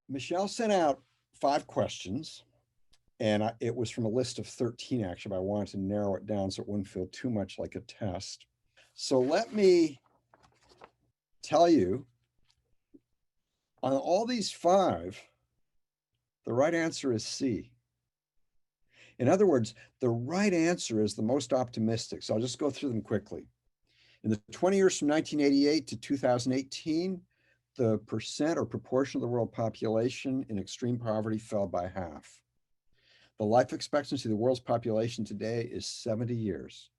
Michelle sent out 5 questions, and it was from a list of 13, actually, but I wanted to narrow it down so it wouldn't feel too much like a test. So let me tell you, on all these 5, the right answer is C. In other words, the right answer is the most optimistic. So I'll just go through them quickly. In the 20 years from 1988 to 2018, the percent or proportion of the world population in extreme poverty fell by half. The life expectancy of the world's population today is 70 years.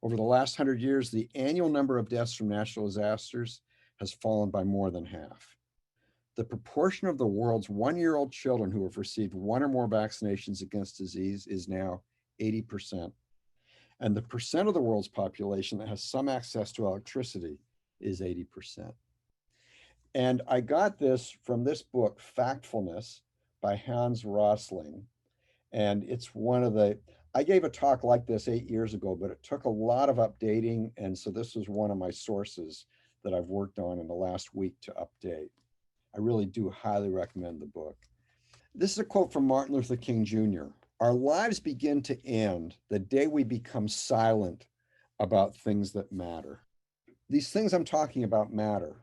Over the last 100 years, the annual number of deaths from natural disasters has fallen by more than half. The proportion of the world's 1-year-old children who have received 1 or more vaccinations against disease is now 80%. And the percent of the world's population that has some access to electricity is 80%. And I got this from this book, Factfulness, by Hans Rosling. And it's one of the, I gave a talk like this 8 years ago, but it took a lot of updating. And so this was one of my sources that I've worked on in the last week to update. I really do highly recommend the book. This is a quote from Martin Luther King Jr. Our lives begin to end the day we become silent about things that matter. These things I'm talking about matter.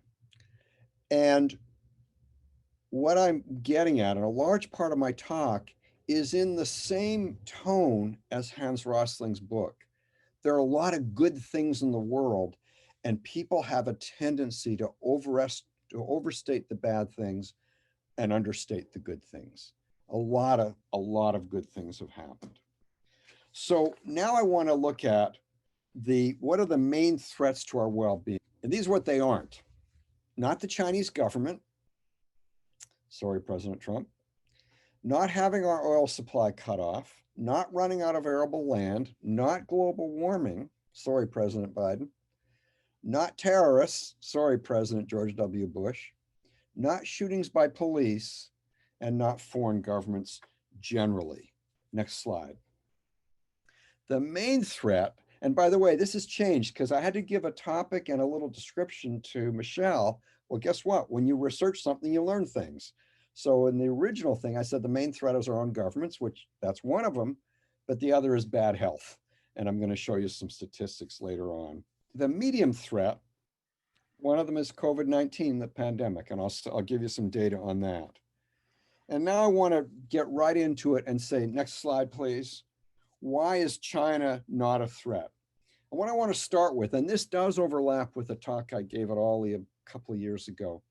And what I'm getting at, and a large part of my talk, is in the same tone as Hans Rosling's book. There are a lot of good things in the world, and people have a tendency to overstate the bad things and understate the good things. A lot of good things have happened. So now I want to look at what are the main threats to our well-being, and these are what they aren't. Not the Chinese government. Sorry, President Trump. Not having our oil supply cut off, not running out of arable land, not global warming. Sorry, President Biden. Not terrorists. Sorry, President George W. Bush. Not shootings by police, and not foreign governments generally. Next slide. The main threat, and by the way, this has changed because I had to give a topic and a little description to Michelle. Well, guess what? When you research something, you learn things. So in the original thing, I said the main threat is our own governments, which that's one of them, but the other is bad health. And I'm going to show you some statistics later on. The medium threat, one of them is COVID-19, the pandemic, and I'll give you some data on that. And now I want to get right into it and say, next slide, please. Why is China not a threat? And what I want to start with, and this does overlap with a talk I gave at Ollie a couple of years ago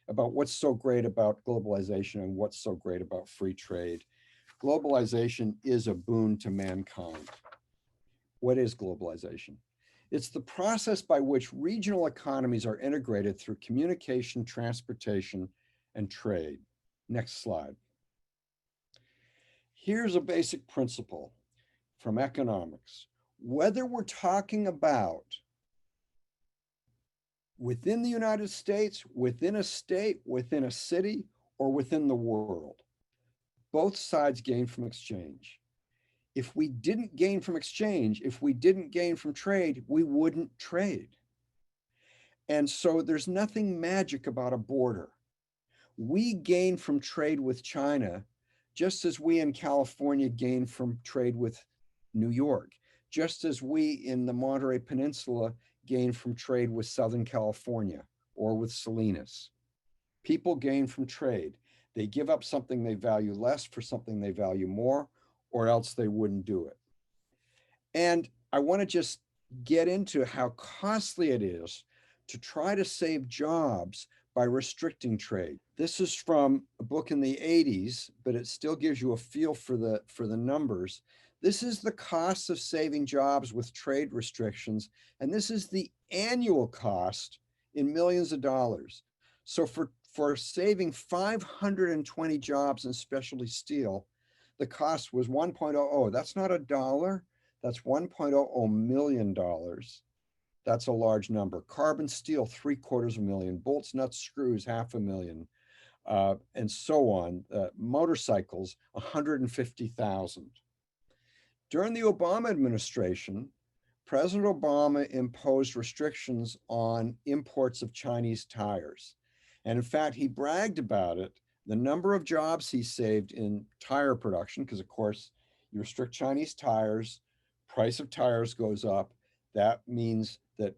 about what's so great about globalization and what's so great about free trade. Globalization is a boon to mankind. What is globalization? It's the process by which regional economies are integrated through communication, transportation, and trade. Next slide. Here's a basic principle from economics. Whether we're talking about within the United States, within a state, within a city, or within the world, both sides gain from exchange. If we didn't gain from exchange, if we didn't gain from trade, we wouldn't trade. And so there's nothing magic about a border. We gain from trade with China, just as we in California gain from trade with New York, just as we in the Monterey Peninsula gain from trade with Southern California or with Salinas. People gain from trade. They give up something they value less for something they value more, or else they wouldn't do it. And I want to just get into how costly it is to try to save jobs by restricting trade. This is from a book in the 80s, but it still gives you a feel for the numbers. This is the cost of saving jobs with trade restrictions, and this is the annual cost in millions of dollars. So for saving 520 jobs in specialty steel, the cost was 1.00. That's not a dollar. That's $1.00 million. That's a large number. Carbon steel, $750,000. Bolts, nuts, screws, $500,000. And so on. Motorcycles, 150,000. During the Obama administration, President Obama imposed restrictions on imports of Chinese tires. And in fact, he bragged about it the number of jobs he saved in tire production, because of course you restrict Chinese tires, price of tires goes up. That means that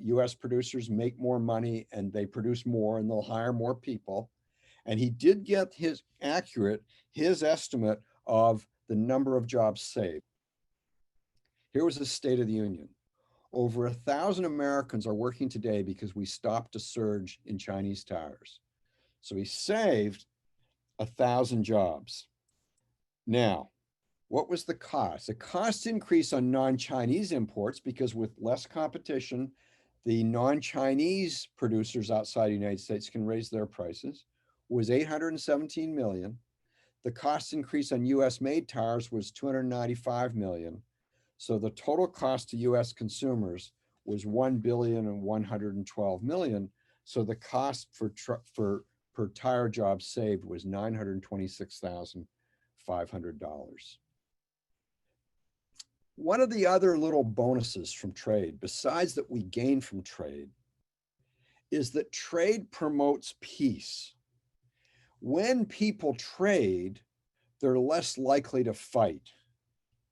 US producers make more money and they produce more and they'll hire more people. And he did get his estimate of the number of jobs saved. Here was the State of the Union. Over 1,000 Americans are working today because we stopped a surge in Chinese tires. So he saved 1,000 jobs. Now, what was the cost? The cost increase on non-Chinese imports, because with less competition, the non-Chinese producers outside the United States can raise their prices, was 817 million. The cost increase on US made tires was 295 million. So the total cost to US consumers was 1,112 million. So the cost for per tire job saved was $926,500. One of the other little bonuses from trade, besides that we gain from trade, is that trade promotes peace. When people trade, they're less likely to fight.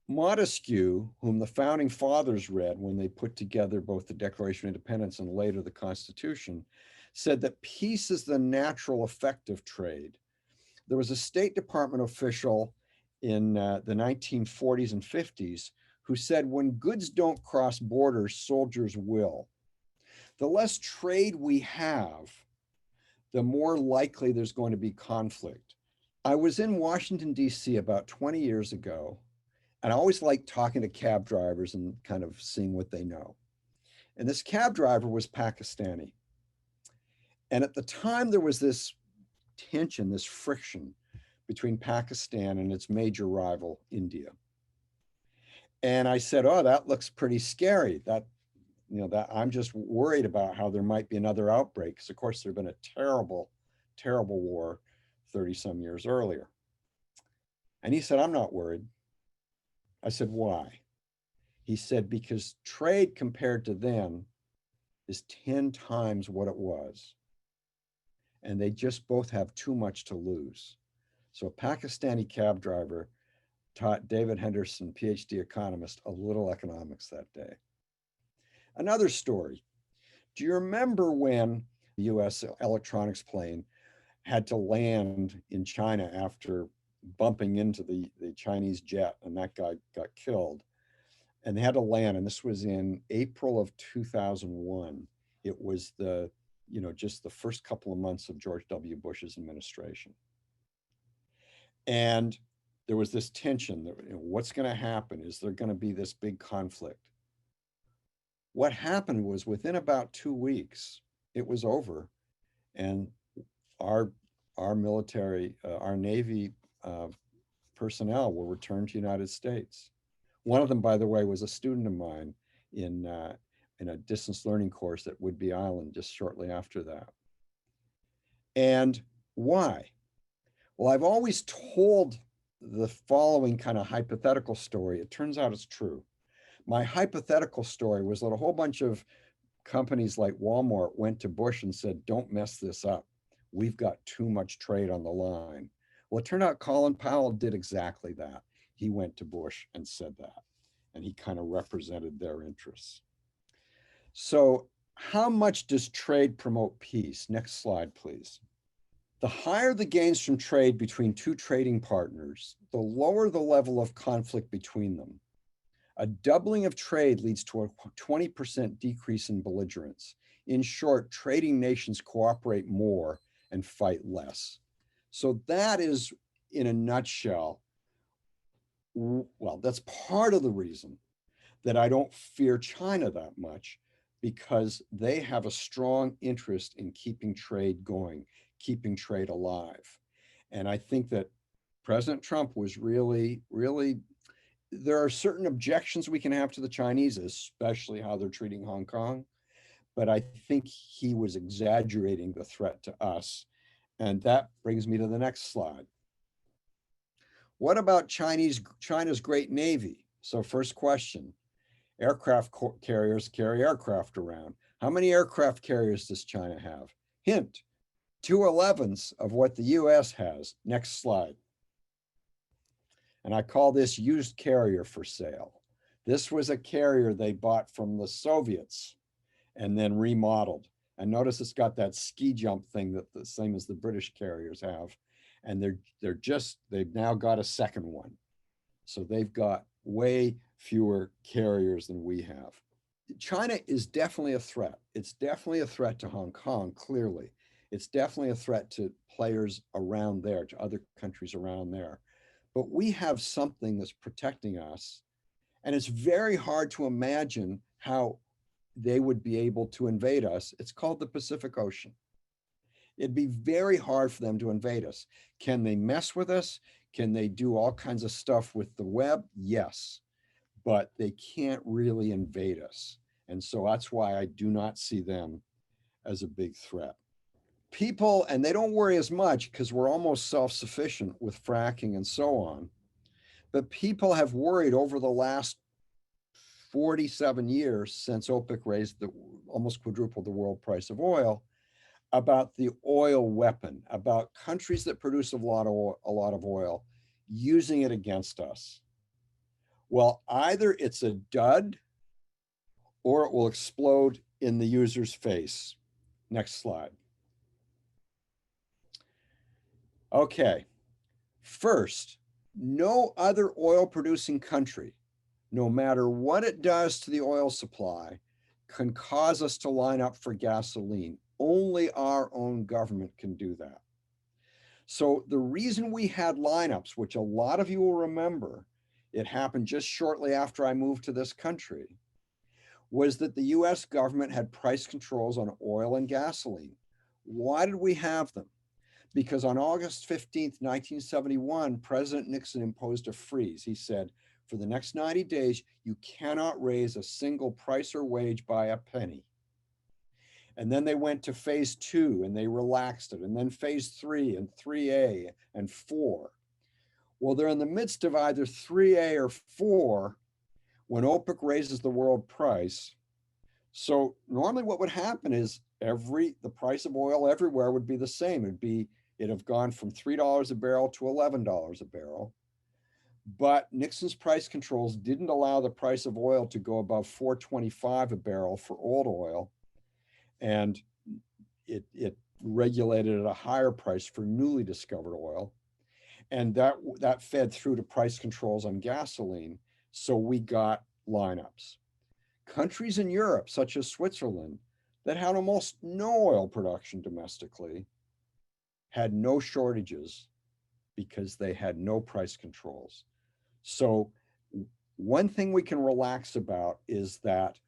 Montesquieu, whom the founding fathers read when they put together both the Declaration of Independence and later the Constitution, said that peace is the natural effect of trade. There was a State Department official in the 1940s and 50s who said, when goods don't cross borders, soldiers will. The less trade we have, the more likely there's going to be conflict. I was in Washington, D.C. about 20 years ago, and I always like talking to cab drivers and kind of seeing what they know. And this cab driver was Pakistani. And at the time, there was this tension, this friction between Pakistan and its major rival, India. And I said, oh, that looks pretty scary. That I'm just worried about how there might be another outbreak. Because of course, there'd been a terrible, terrible war 30 some years earlier. And he said, I'm not worried. I said, why? He said, because trade compared to then is 10 times what it was. And they just both have too much to lose. So a Pakistani cab driver taught David Henderson, PhD economist, a little economics that day. Another story. Do you remember when the US electronics plane had to land in China after bumping into the Chinese jet and that guy got killed? And they had to land, and this was in April of 2001. It was just the first couple of months of George W. Bush's administration. And there was this tension that, what's going to happen? Is there going to be this big conflict? What happened was within about 2 weeks, it was over. And our military, our Navy personnel were returned to the United States. One of them, by the way, was a student of mine in a distance learning course at Whidbey Island just shortly after that. And why? Well, I've always told the following kind of hypothetical story. It turns out it's true. My hypothetical story was that a whole bunch of companies like Walmart went to Bush and said, don't mess this up. We've got too much trade on the line. Well, it turned out Colin Powell did exactly that. He went to Bush and said that, and he kind of represented their interests. So how much does trade promote peace? Next slide, please. The higher the gains from trade between two trading partners, the lower the level of conflict between them. A doubling of trade leads to a 20% decrease in belligerence. In short, trading nations cooperate more and fight less. So that is, in a nutshell, well, that's part of the reason that I don't fear China that much, because they have a strong interest in keeping trade going, keeping trade alive. And I think that President Trump was really, there are certain objections we can have to the Chinese, especially how they're treating Hong Kong. But I think he was exaggerating the threat to us. And that brings me to the next slide. What about China's great Navy? So first question, aircraft carriers carry aircraft around. How many aircraft carriers does China have? Hint, 2/11 of what the US has. Next slide. And I call this used carrier for sale. This was a carrier they bought from the Soviets and then remodeled. And notice it's got that ski jump thing that the same as the British carriers have. And they've now got a second one. So they've got way fewer carriers than we have. China is definitely a threat. It's definitely a threat to Hong Kong, clearly. It's definitely a threat to players around there, to other countries around there. But we have something that's protecting us. And it's very hard to imagine how they would be able to invade us. It's called the Pacific Ocean. It'd be very hard for them to invade us. Can they mess with us? Can they do all kinds of stuff with the web? Yes, but they can't really invade us. And so that's why I do not see them as a big threat. People, and they don't worry as much because we're almost self-sufficient with fracking and so on, but people have worried over the last 47 years since OPEC almost quadrupled the world price of oil, about the oil weapon, about countries that produce a lot of oil using it against us. Well, either it's a dud or it will explode in the user's face. Next slide. Okay, first, no other oil producing country, no matter what it does to the oil supply, can cause us to line up for gasoline. Only our own government can do that. So the reason we had lineups, which a lot of you will remember, it happened just shortly after I moved to this country, was that the US government had price controls on oil and gasoline. Why did we have them? Because on August 15th, 1971, President Nixon imposed a freeze. He said, for the next 90 days, you cannot raise a single price or wage by a penny. And then they went to phase 2 and they relaxed it. And then phase 3 and 3A and 4. Well, they're in the midst of either 3A or 4 when OPEC raises the world price. So normally what would happen is the price of oil everywhere would be the same. It'd have gone from $3 a barrel to $11 a barrel. But Nixon's price controls didn't allow the price of oil to go above $4.25 a barrel for old oil. And it regulated at a higher price for newly discovered oil. And that fed through to price controls on gasoline. So we got lineups. Countries in Europe, such as Switzerland, that had almost no oil production domestically, had no shortages because they had no price controls. So one thing we can relax about is that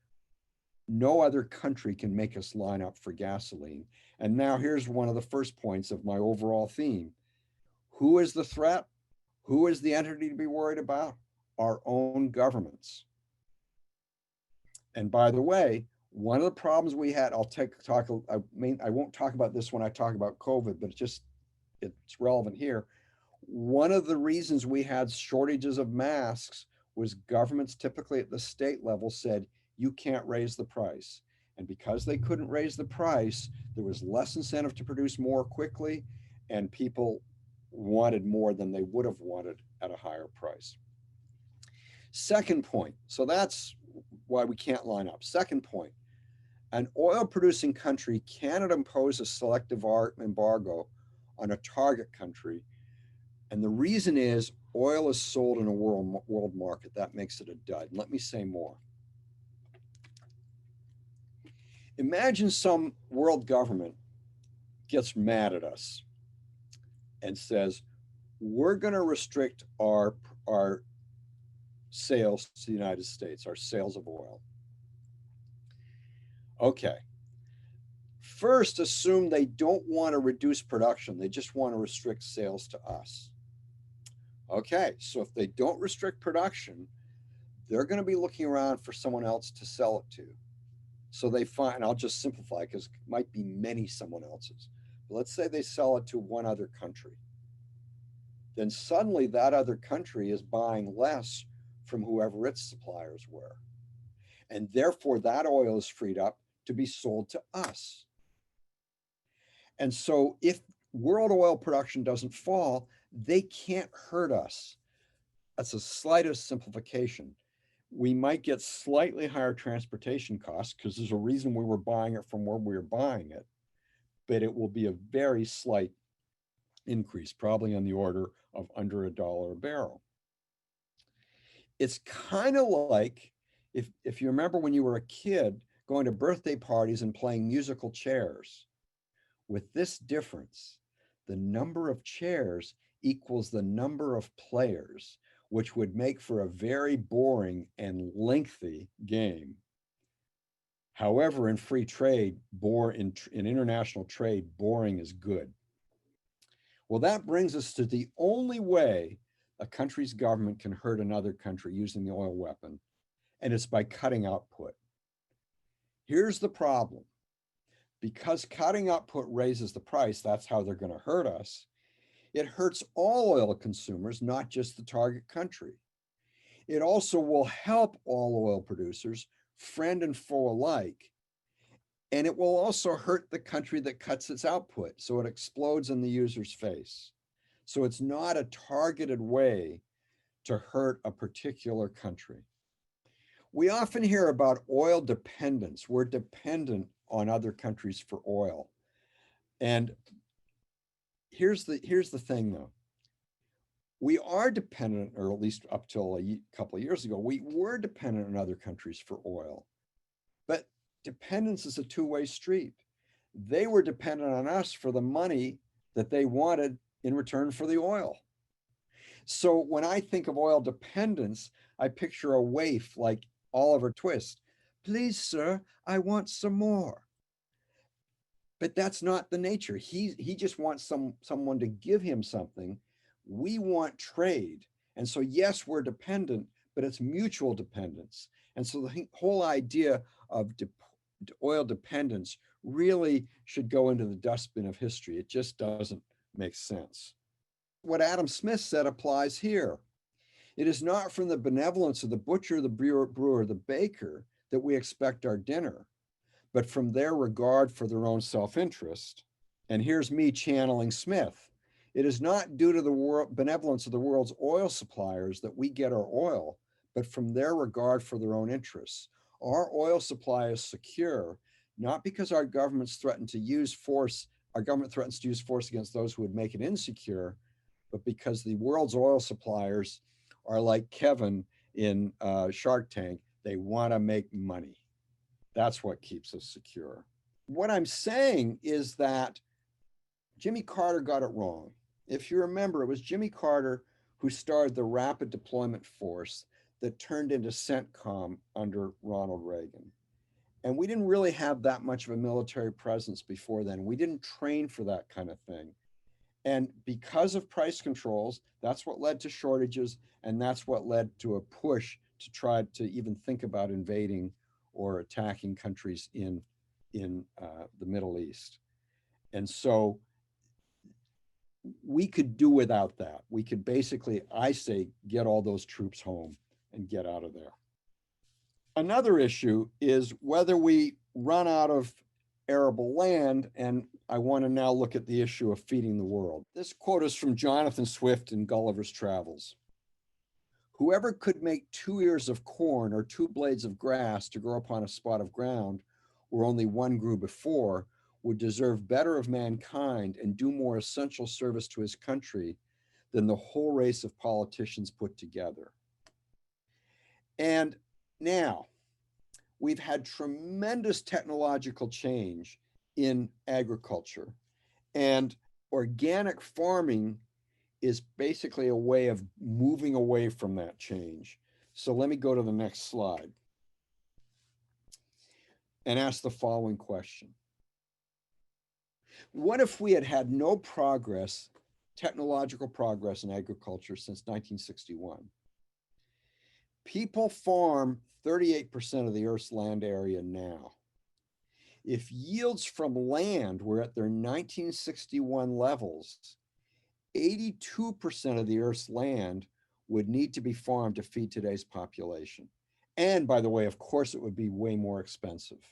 no other country can make us line up for gasoline. And now here's one of the first points of my overall theme. Who is the threat? Who is the entity to be worried about? Our own governments. And by the way, one of the problems we had, I won't talk about this when I talk about COVID, but it's relevant here. One of the reasons we had shortages of masks was governments, typically at the state level, said, you can't raise the price. And because they couldn't raise the price, there was less incentive to produce more quickly, and people wanted more than they would have wanted at a higher price. Second point, so that's why we can't line up. Second point, an oil producing country cannot impose a selective embargo on a target country. And the reason is oil is sold in a world market. That makes it a dud. Let me say more. Imagine some world government gets mad at us and says, we're going to restrict our sales to the United States, our sales of oil. Okay. First, assume they don't want to reduce production. They just want to restrict sales to us. Okay, so if they don't restrict production, they're going to be looking around for someone else to sell it to. So they find, I'll just simplify because it might be many someone else's. But let's say they sell it to one other country. Then suddenly that other country is buying less from whoever its suppliers were. And therefore that oil is freed up to be sold to us. And so if world oil production doesn't fall, they can't hurt us. That's the slightest simplification. We might get slightly higher transportation costs because there's a reason we were buying it from where we were buying it, but it will be a very slight increase, probably on the order of under $1 a barrel. It's kind of like if you remember when you were a kid going to birthday parties and playing musical chairs. With this difference, the number of chairs equals the number of players, which would make for a very boring and lengthy game. However, in free trade, in international trade, boring is good. Well, that brings us to the only way a country's government can hurt another country using the oil weapon, and it's by cutting output. Here's the problem. Because cutting output raises the price, that's how they're going to hurt us. It hurts all oil consumers, not just the target country. It also will help all oil producers, friend and foe alike. And it will also hurt the country that cuts its output, so it explodes in the user's face. So it's not a targeted way to hurt a particular country. We often hear about oil dependence. We're dependent on other countries for oil. And here's the thing though. We are dependent, or at least up till a couple of years ago, we were dependent on other countries for oil. But dependence is a two-way street. They were dependent on us for the money that they wanted in return for the oil. So when I think of oil dependence, I picture a waif like Oliver Twist. Please, sir, I want some more. But that's not the nature. He just wants someone to give him something. We want trade. And so, yes, we're dependent, but it's mutual dependence. And so the whole idea of oil dependence really should go into the dustbin of history. It just doesn't make sense. What Adam Smith said applies here. It is not from the benevolence of the butcher, the brewer, the baker that we expect our dinner, but from their regard for their own self-interest. And here's me channeling Smith. It is not due to the benevolence of the world's oil suppliers that we get our oil, but from their regard for their own interests. Our oil supply is secure, not because our governments threaten to use force, our government threatens to use force against those who would make it insecure, but because the world's oil suppliers are like Kevin in Shark Tank. They want to make money. That's what keeps us secure. What I'm saying is that Jimmy Carter got it wrong. If you remember, it was Jimmy Carter who started the Rapid Deployment Force that turned into CENTCOM under Ronald Reagan. And we didn't really have that much of a military presence before then. We didn't train for that kind of thing. And because of price controls, that's what led to shortages, and that's what led to a push to try to even think about invading or attacking countries in the Middle East. And so we could do without that. We could basically, I say, get all those troops home and get out of there. Another issue is whether we run out of arable land, and I want to now look at the issue of feeding the world. This quote is from Jonathan Swift in Gulliver's Travels. Whoever could make 2 ears of corn or 2 blades of grass to grow upon a spot of ground where only one grew before would deserve better of mankind and do more essential service to his country than the whole race of politicians put together. And now, we've had tremendous technological change in agriculture, and organic farming is basically a way of moving away from that change. So let me go to the next slide and ask the following question. What if we had had no progress, technological progress in agriculture since 1961? People farm 38% of the Earth's land area now. If yields from land were at their 1961 levels, 82% of the Earth's land would need to be farmed to feed today's population. And by the way, of course, it would be way more expensive.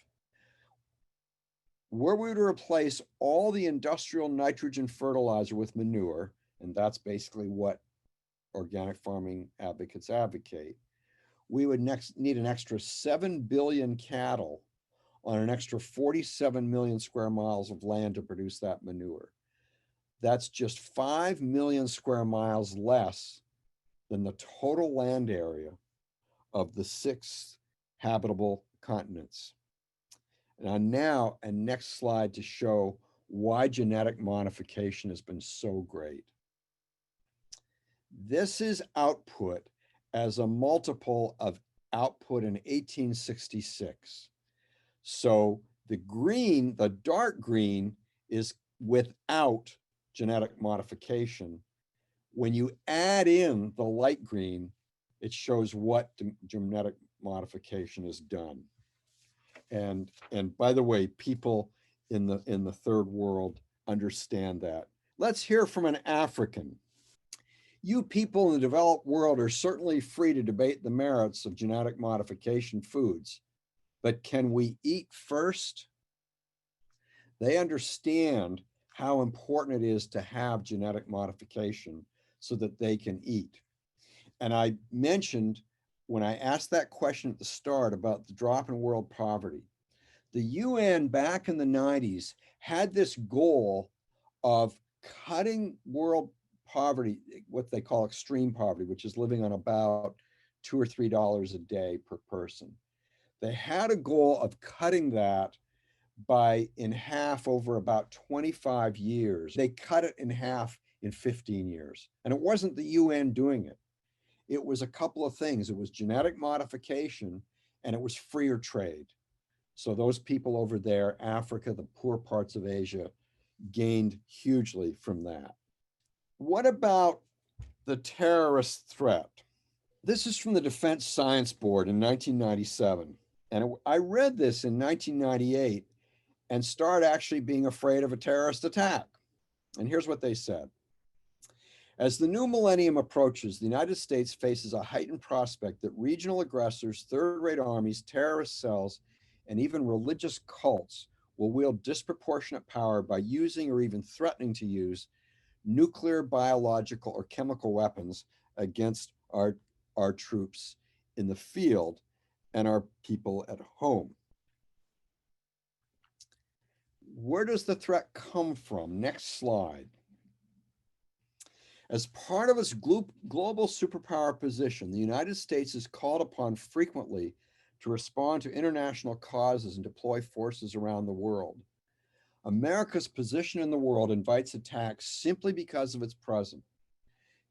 were we to replace all the industrial nitrogen fertilizer with manure, and that's basically what organic farming advocates advocate, we would next need an extra 7 billion cattle on an extra 47 million square miles of land to produce that manure. That's just 5 million square miles less than the total land area of the 6 habitable continents. Now, a next slide to show why genetic modification has been so great. This is output as a multiple of output in 1866. So the dark green is without genetic modification. When you add in the light green, it shows what genetic modification is done. And by the way, people in the third world understand that. Let's hear from an African. You people in the developed world are certainly free to debate the merits of genetic modification foods, but can we eat first? They understand how important it is to have genetic modification so that they can eat. And I mentioned when I asked that question at the start about the drop in world poverty, the UN back in the 90s had this goal of cutting world poverty, what they call extreme poverty, which is living on about $2 or $3 a day per person. They had a goal of cutting that in half over about 25 years. They cut it in half in 15 years. And it wasn't the UN doing it. It was a couple of things. It was genetic modification and it was freer trade. So those people over there, Africa, the poor parts of Asia, gained hugely from that. What about the terrorist threat? This is from the Defense Science Board in 1997. And I read this in 1998 and started actually being afraid of a terrorist attack. And here's what they said. As the new millennium approaches, the United States faces a heightened prospect that regional aggressors, third-rate armies, terrorist cells, and even religious cults will wield disproportionate power by using or even threatening to use nuclear, biological, or chemical weapons against our troops in the field and our people at home. Where does the threat come from? Next slide. As part of its global superpower position, the United States is called upon frequently to respond to international causes and deploy forces around the world. America's position in the world invites attacks simply because of its presence.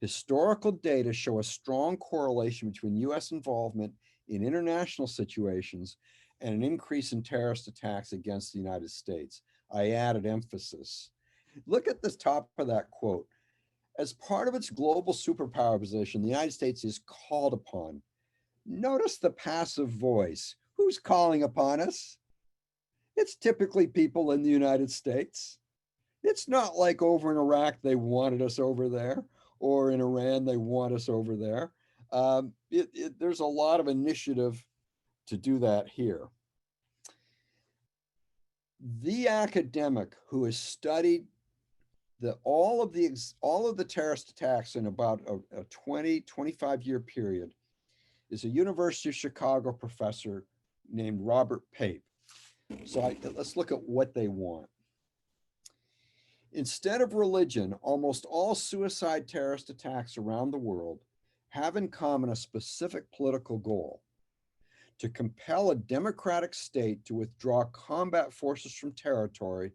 Historical data show a strong correlation between US involvement in international situations and an increase in terrorist attacks against the United States. I added emphasis. Look at the top of that quote. As part of its global superpower position, the United States is called upon. Notice the passive voice. Who's calling upon us? It's typically people in the United States. It's not like over in Iraq, they wanted us over there, or in Iran, they want us over there. There's a lot of initiative to do that here. The academic who has studied all of the terrorist attacks in about a 25 year period is a University of Chicago professor named Robert Pape. So let's look at what they want. Instead of religion, almost all suicide terrorist attacks around the world have in common a specific political goal: to compel a democratic state to withdraw combat forces from territory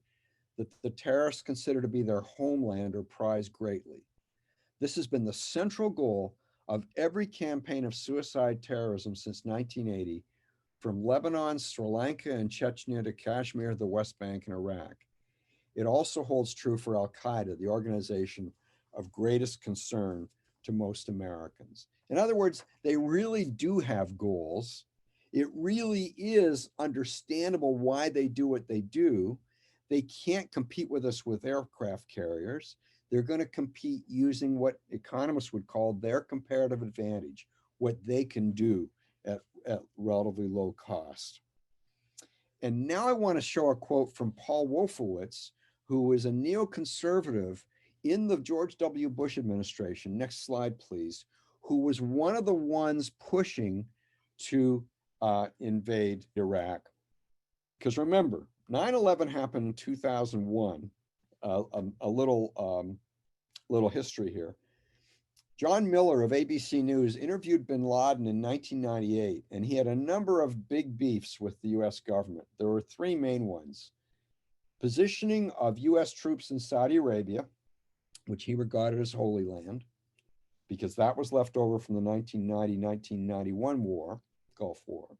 that the terrorists consider to be their homeland or prize greatly. This has been the central goal of every campaign of suicide terrorism since 1980, from Lebanon, Sri Lanka, and Chechnya to Kashmir, the West Bank, and Iraq. It also holds true for Al-Qaeda, the organization of greatest concern to most Americans. In other words, they really do have goals. It really is understandable why they do what they do. They can't compete with us with aircraft carriers. They're going to compete using what economists would call their comparative advantage, what they can do at relatively low cost. And now I want to show a quote from Paul Wolfowitz, who is a neoconservative in the George W. Bush administration. Next slide, please. Who was one of the ones pushing to invade Iraq. Because remember, 9/11 happened in 2001. A little history here. John Miller of ABC News interviewed bin Laden in 1998, and he had a number of big beefs with the US government. There were three main ones. Positioning of US troops in Saudi Arabia, which he regarded as Holy Land, because that was left over from the 1990-1991 war, Gulf War.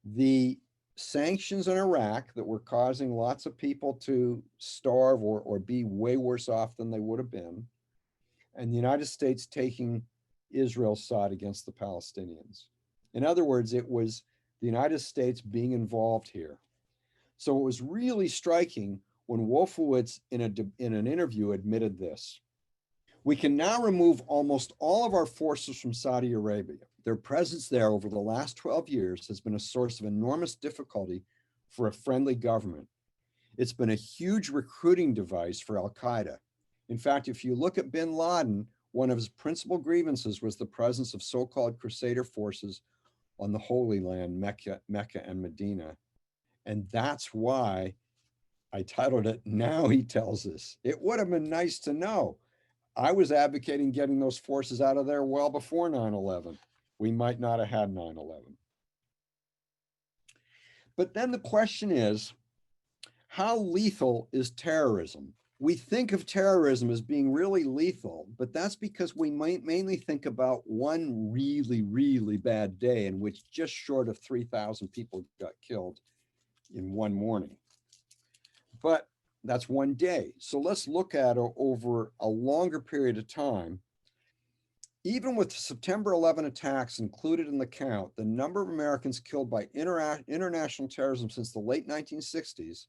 The sanctions in Iraq that were causing lots of people to starve or be way worse off than they would have been, and the United States taking Israel's side against the Palestinians. In other words, it was the United States being involved here. So it was really striking when Wolfowitz in an interview admitted this. We can now remove almost all of our forces from Saudi Arabia. Their presence there over the last 12 years has been a source of enormous difficulty for a friendly government. It's been a huge recruiting device for Al-Qaeda. In fact, if you look at bin Laden, one of his principal grievances was the presence of so-called Crusader forces on the Holy Land, Mecca and Medina. And that's why I titled it, Now He Tells Us. It would have been nice to know. I was advocating getting those forces out of there well before 9/11. We might not have had 9/11. But then the question is, how lethal is terrorism? We think of terrorism as being really lethal, but that's because we might mainly think about one really, really bad day in which just short of 3,000 people got killed in one morning. But that's one day. So let's look at it over a longer period of time. Even with September 11 attacks included in the count, the number of Americans killed by international terrorism since the late 1960s,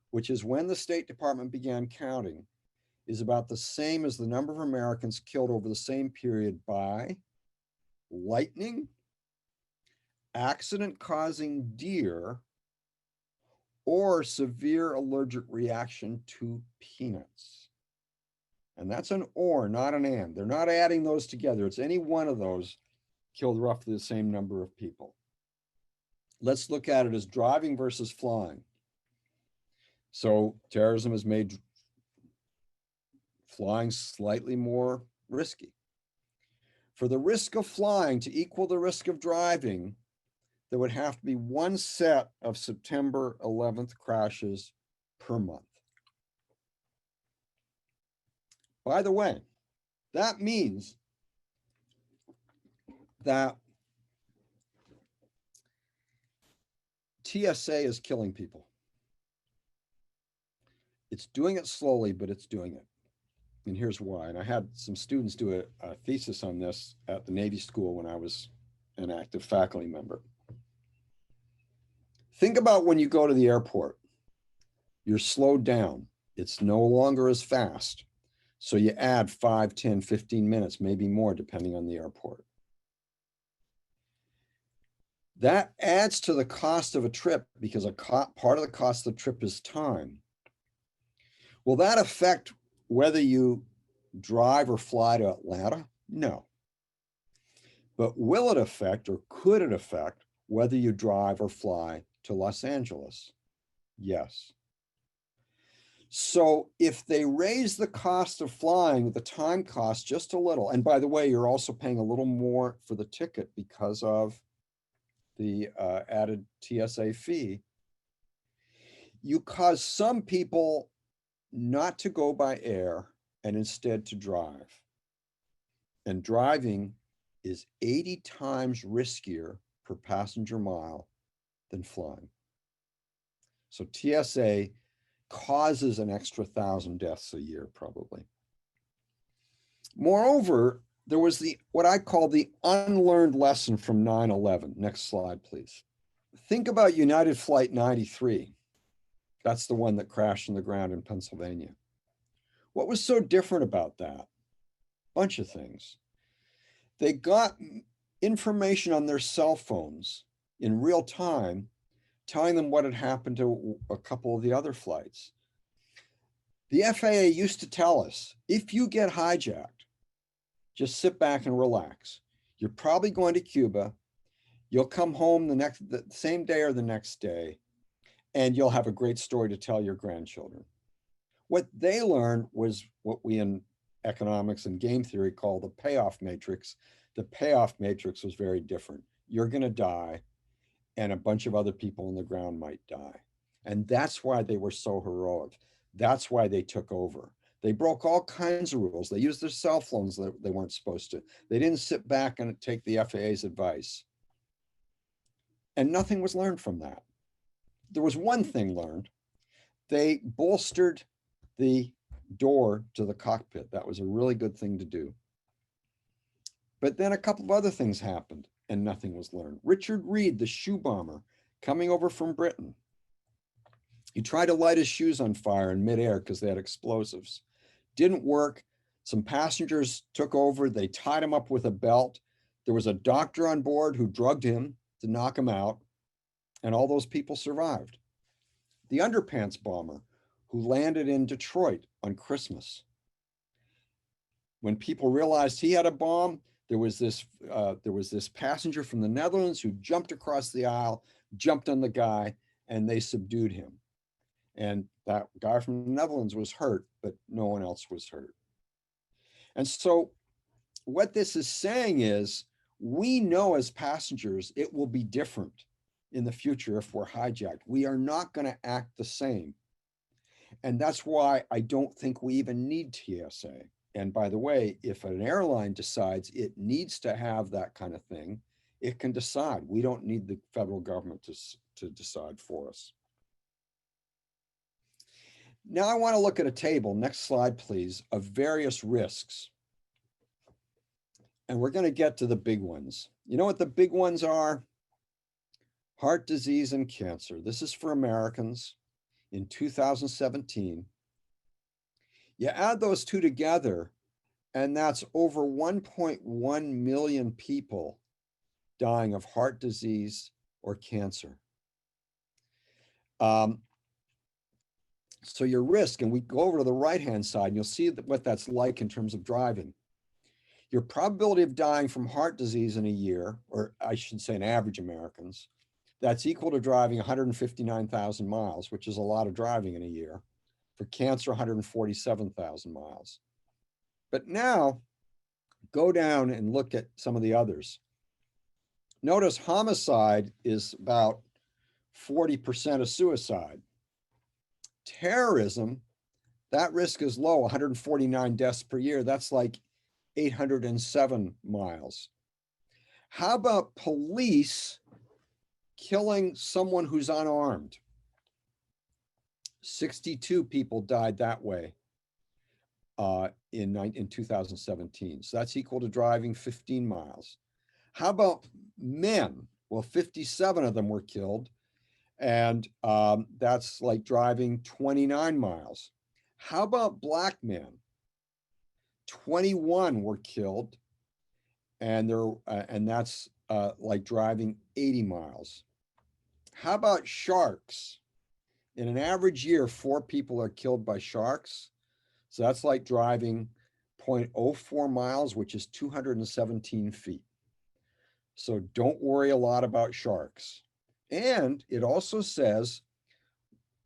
which is when the State Department began counting, is about the same as the number of Americans killed over the same period by lightning, accident-causing deer, or severe allergic reaction to peanuts. And that's an or, not an and. They're not adding those together. It's any one of those killed roughly the same number of people. Let's look at it as driving versus flying. So terrorism has made flying slightly more risky. For the risk of flying to equal the risk of driving, there would have to be one set of September 11th crashes per month. By the way, that means that TSA is killing people. It's doing it slowly, but it's doing it. And here's why. And I had some students do a thesis on this at the Navy School when I was an active faculty member. Think about when you go to the airport. You're slowed down. It's no longer as fast. So you add 5, 10, 15 minutes, maybe more, depending on the airport. That adds to the cost of a trip because part of the cost of the trip is time. Will that affect whether you drive or fly to Atlanta? No. But will it affect, or could it affect, whether you drive or fly to Los Angeles? Yes. So if they raise the cost of flying, the time cost just a little, and by the way, you're also paying a little more for the ticket because of the added TSA fee, you cause some people not to go by air and instead to drive. And driving is 80 times riskier per passenger mile than flying. So TSA causes an extra 1,000 deaths a year, probably. Moreover, there was what I call the unlearned lesson from 9/11. Next slide, please. Think about United Flight 93. That's the one that crashed on the ground in Pennsylvania. What was so different about that? Bunch of things. They got information on their cell phones in real time telling them what had happened to a couple of the other flights. The FAA used to tell us, if you get hijacked, just sit back and relax. You're probably going to Cuba. You'll come home the same day or the next day, and you'll have a great story to tell your grandchildren. What they learned was what we in economics and game theory call the payoff matrix. The payoff matrix was very different. You're going to die, and a bunch of other people on the ground might die. And that's why they were so heroic. That's why they took over. They broke all kinds of rules. They used their cell phones that they weren't supposed to. They didn't sit back and take the FAA's advice. And nothing was learned from that. There was one thing learned. They bolstered the door to the cockpit. That was a really good thing to do. But then a couple of other things happened and nothing was learned. Richard Reed, the shoe bomber, coming over from Britain. He tried to light his shoes on fire in midair because they had explosives. Didn't work. Some passengers took over. They tied him up with a belt. There was a doctor on board who drugged him to knock him out, and all those people survived. The underpants bomber who landed in Detroit on Christmas. When people realized he had a bomb, there was this passenger from the Netherlands who jumped across the aisle, jumped on the guy, and they subdued him. And that guy from the Netherlands was hurt, but no one else was hurt. And so what this is saying is, we know as passengers, it will be different in the future if we're hijacked. We are not going to act the same. And that's why I don't think we even need TSA. And by the way, if an airline decides it needs to have that kind of thing, it can decide. We don't need the federal government to decide for us. Now I want to look at a table, next slide please, of various risks. And we're going to get to the big ones. You know what the big ones are? Heart disease and cancer. This is for Americans in 2017. You add those two together, and that's over 1.1 million people dying of heart disease or cancer. So your risk, and we go over to the right-hand side, and you'll see what that's like in terms of driving. Your probability of dying from heart disease in a year, or I should say an average Americans, that's equal to driving 159,000 miles, which is a lot of driving in a year. For cancer, 147,000 miles. But now, go down and look at some of the others. Notice homicide is about 40% of suicide. Terrorism, that risk is low, 149 deaths per year. That's like 807 miles. How about police killing someone who's unarmed? 62 people died that way in 2017. So that's equal to driving 15 miles. How about men? Well, 57 of them were killed, and that's like driving 29 miles. How about black men? 21 were killed, and that's like driving 80 miles. How about sharks? In an average year, 4 people are killed by sharks. So that's like driving 0.04 miles, which is 217 feet. So don't worry a lot about sharks. And it also says,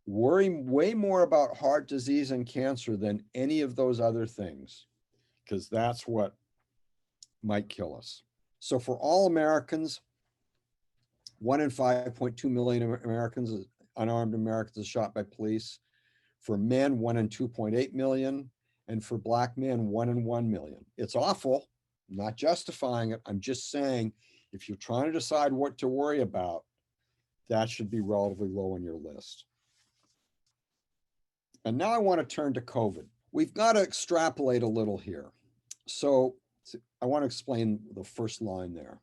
worry way more about heart disease and cancer than any of those other things, because that's what might kill us. So for all Americans, 1 in 5.2 million Americans, unarmed Americans, are shot by police. For men, 1 in 2.8 million. And for black men, 1 in 1 million. It's awful. I'm not justifying it. I'm just saying, if you're trying to decide what to worry about, that should be relatively low on your list. And now I want to turn to COVID. We've got to extrapolate a little here. So I want to explain the first line there.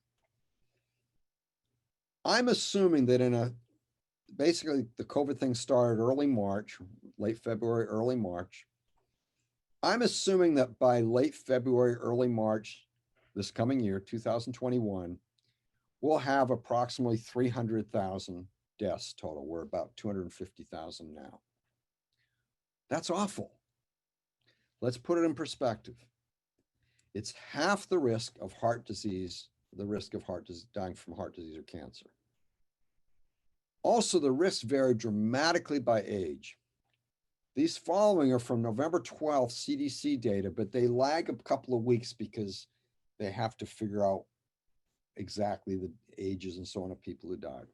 I'm assuming that basically the COVID thing started early March, late February, early March. I'm assuming that by late February, early March, this coming year, 2021, we'll have approximately 300,000 deaths total. We're about 250,000 now. That's awful. Let's put it in perspective. It's half the risk of heart disease, the risk of dying from heart disease or cancer. Also, the risks vary dramatically by age. These following are from November 12th CDC data, but they lag a couple of weeks because they have to figure out exactly the ages and so on of people who died.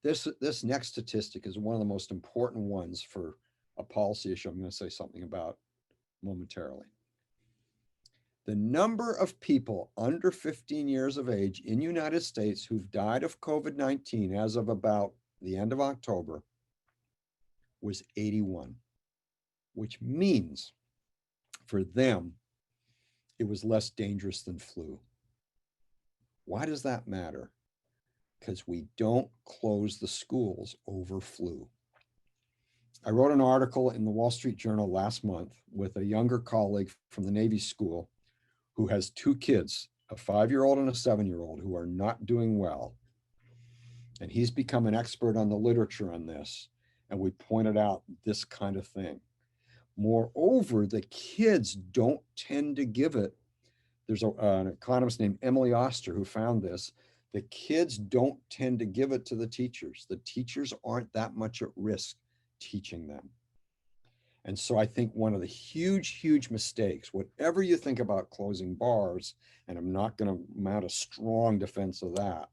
This next statistic is one of the most important ones for a policy issue I'm going to say something about momentarily. The number of people under 15 years of age in the United States who've died of COVID-19 as of about the end of October was 81, which means for them, it was less dangerous than flu. Why does that matter? Because we don't close the schools over flu. I wrote an article in the Wall Street Journal last month with a younger colleague from the Navy school who has two kids, a 5-year-old and a 7-year-old, who are not doing well. And he's become an expert on the literature on this. And we pointed out this kind of thing. Moreover, the kids don't tend to give it. There's an economist named Emily Oster who found this. The kids don't tend to give it to the teachers. The teachers aren't that much at risk teaching them. And so I think one of the huge mistakes, whatever you think about closing bars, and I'm not going to mount a strong defense of that,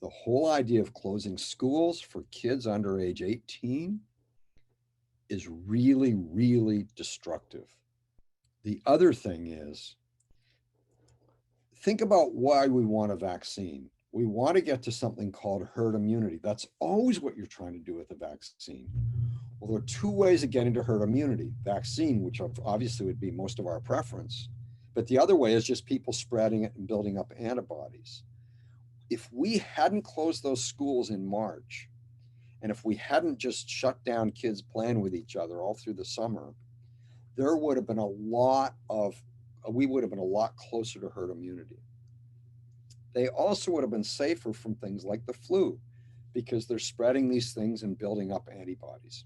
the whole idea of closing schools for kids under age 18 is really destructive. The other thing is, think about why we want a vaccine. We want to get to something called herd immunity. That's always what you're trying to do with a vaccine. Well, there are two ways of getting to herd immunity. Vaccine, which obviously would be most of our preference, but the other way is just people spreading it and building up antibodies. If we hadn't closed those schools in March, and if we hadn't just shut down kids playing with each other all through the summer, there would have been we would have been a lot closer to herd immunity. They also would have been safer from things like the flu because they're spreading these things and building up antibodies.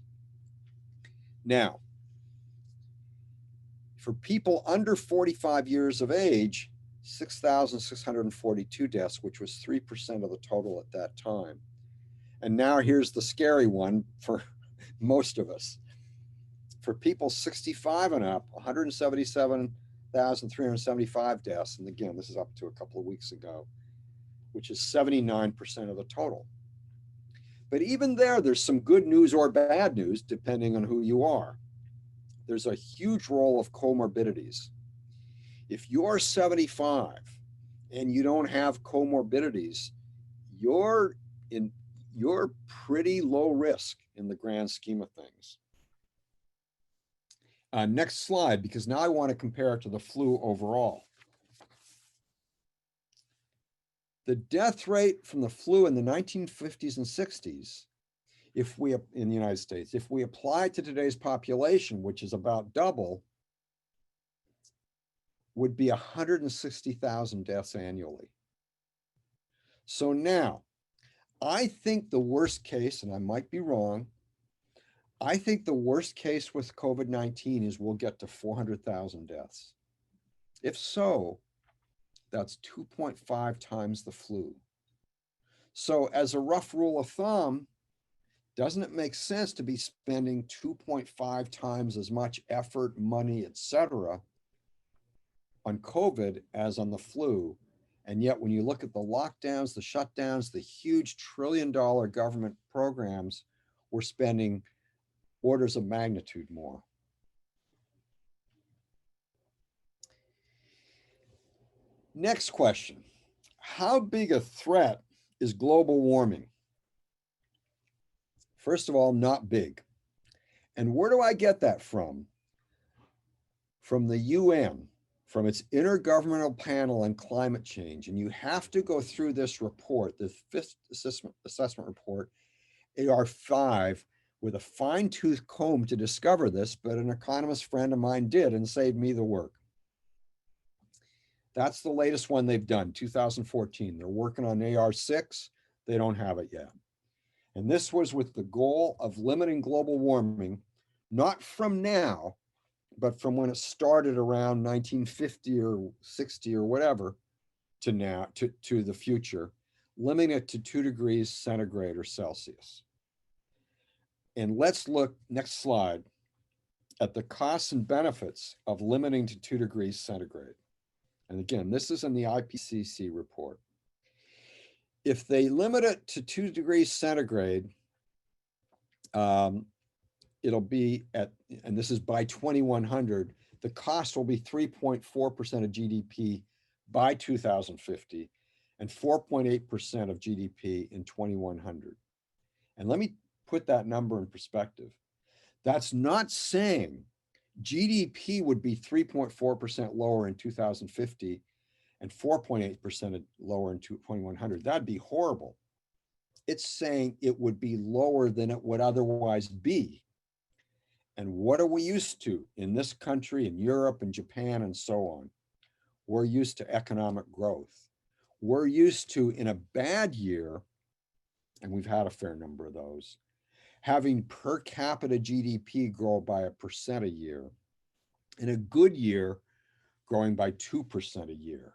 Now, for people under 45 years of age, 6,642 deaths, which was 3% of the total at that time. And now here's the scary one for most of us. For people 65 and up, 177,375 deaths. And again, this is up to a couple of weeks ago, which is 79% of the total. But even there's some good news or bad news, depending on who you are. There's a huge role of comorbidities. If you're 75 and you don't have comorbidities, you're pretty low risk in the grand scheme of things. Next slide, because now I want to compare it to the flu overall. The death rate from the flu in the 1950s and 60s, in the United States, if we apply it to today's population, which is about double, would be 160,000 deaths annually. So now, I think the worst case, and I might be wrong, I think the worst case with COVID-19 is we'll get to 400,000 deaths. If so, that's 2.5 times the flu. So as a rough rule of thumb, doesn't it make sense to be spending 2.5 times as much effort, money, et cetera, on COVID as on the flu? And yet when you look at the lockdowns, the shutdowns, the huge trillion-dollar government programs, we're spending orders of magnitude more. Next question. How big a threat is global warming? First of all, not big. And where do I get that from? From the UN, from its Intergovernmental Panel on Climate Change. And you have to go through this report, the fifth assessment report, AR5, with a fine-tooth comb to discover this, but an economist friend of mine did and saved me the work. That's the latest one they've done, 2014. They're working on AR6. They don't have it yet. And this was with the goal of limiting global warming, not from now, but from when it started around 1950 or 60 or whatever to now, to the future, limiting it to 2 degrees centigrade or Celsius. And let's look, next slide, at the costs and benefits of limiting to 2 degrees centigrade. And again, this is in the IPCC report. If they limit it to 2 degrees centigrade, it'll be at, and this is by 2100, the cost will be 3.4% of GDP by 2050 and 4.8% of GDP in 2100. And let me put that number in perspective. That's not saying GDP would be 3.4% lower in 2050 and 4.8% lower in 2100. That'd be horrible. It's saying it would be lower than it would otherwise be. And what are we used to in this country, in Europe and Japan and so on? We're used to economic growth. We're used to, in a bad year, and we've had a fair number of those, having per capita GDP grow by 1% a year. In a good year, growing by 2% a year.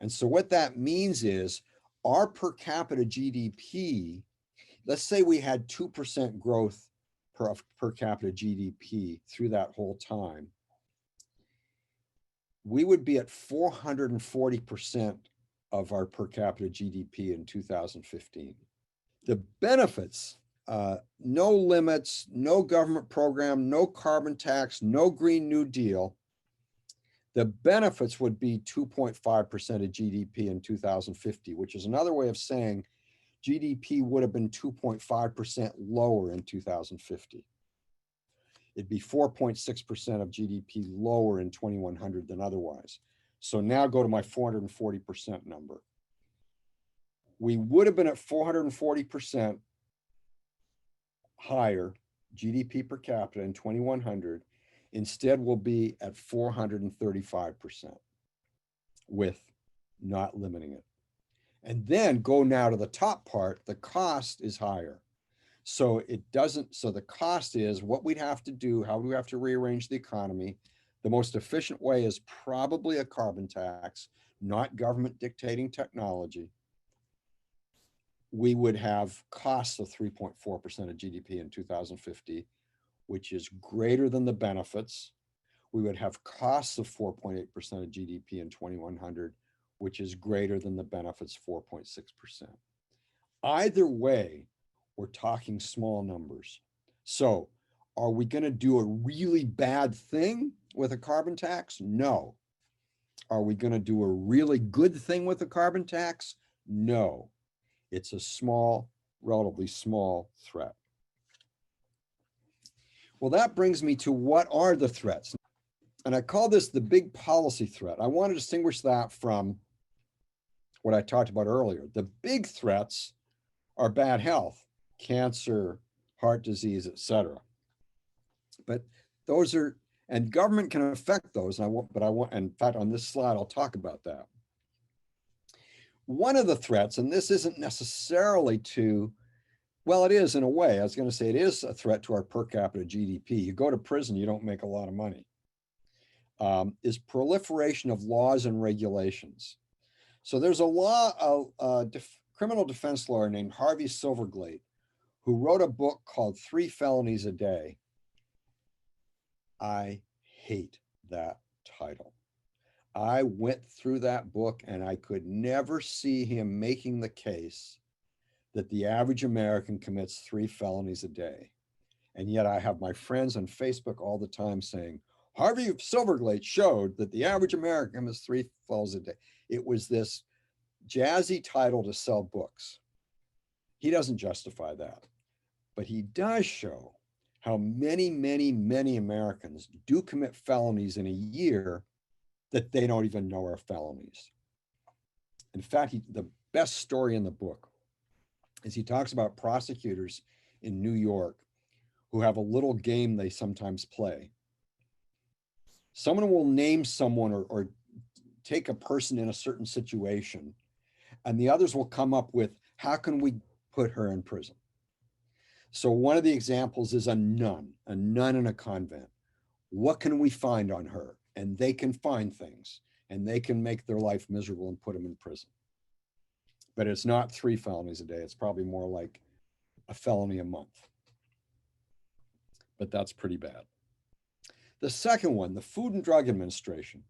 And so what that means is our per capita GDP, let's say we had 2% growth per capita GDP through that whole time, we would be at 440% of our per capita GDP in 2015. The benefits, no limits, no government program, no carbon tax, no Green New Deal. The benefits would be 2.5% of GDP in 2050, which is another way of saying GDP would have been 2.5% lower in 2050. It'd be 4.6% of GDP lower in 2100 than otherwise. So now go to my 440% number. We would have been at 440% higher GDP per capita in 2100. Instead, we'll be at 435% with not limiting it. And then go now to the top part, the cost is higher. So it doesn't, so the cost is what we'd have to do, how do we have to rearrange the economy? The most efficient way is probably a carbon tax, not government dictating technology. We would have costs of 3.4% of GDP in 2050, which is greater than the benefits. We would have costs of 4.8% of GDP in 2100, which is greater than the benefits, 4.6%. Either way, we're talking small numbers. So are we going to do a really bad thing with a carbon tax? No. Are we going to do a really good thing with a carbon tax? No. It's a small, relatively small threat. Well, that brings me to what are the threats? And I call this the big policy threat. I want to distinguish that from what I talked about earlier. The big threats are bad health, cancer, heart disease, et cetera. But those are, and government can affect those. And in fact, on this slide, I'll talk about that. One of the threats, and this isn't necessarily to, well, it is in a way, I was going to say it is a threat to our per capita GDP. You go to prison, you don't make a lot of money, is proliferation of laws and regulations. So there's a criminal defense lawyer named Harvey Silverglate who wrote a book called 3 Felonies a Day. I hate that title. I went through that book and I could never see him making the case that the average American commits 3 felonies a day. And yet I have my friends on Facebook all the time saying, Harvey Silverglate showed that the average American commits 3 felonies a day. It was this jazzy title to sell books. He doesn't justify that, but he does show how many, many, many Americans do commit felonies in a year that they don't even know are felonies. In fact, the best story in the book is he talks about prosecutors in New York who have a little game they sometimes play. Someone will name someone or take a person in a certain situation, and the others will come up with how can we put her in prison? So one of the examples is a nun in a convent. What can we find on her? And they can find things, and they can make their life miserable and put them in prison. But it's not 3 felonies a day. It's probably more like a felony a month. But that's pretty bad. The second one, the Food and Drug Administration.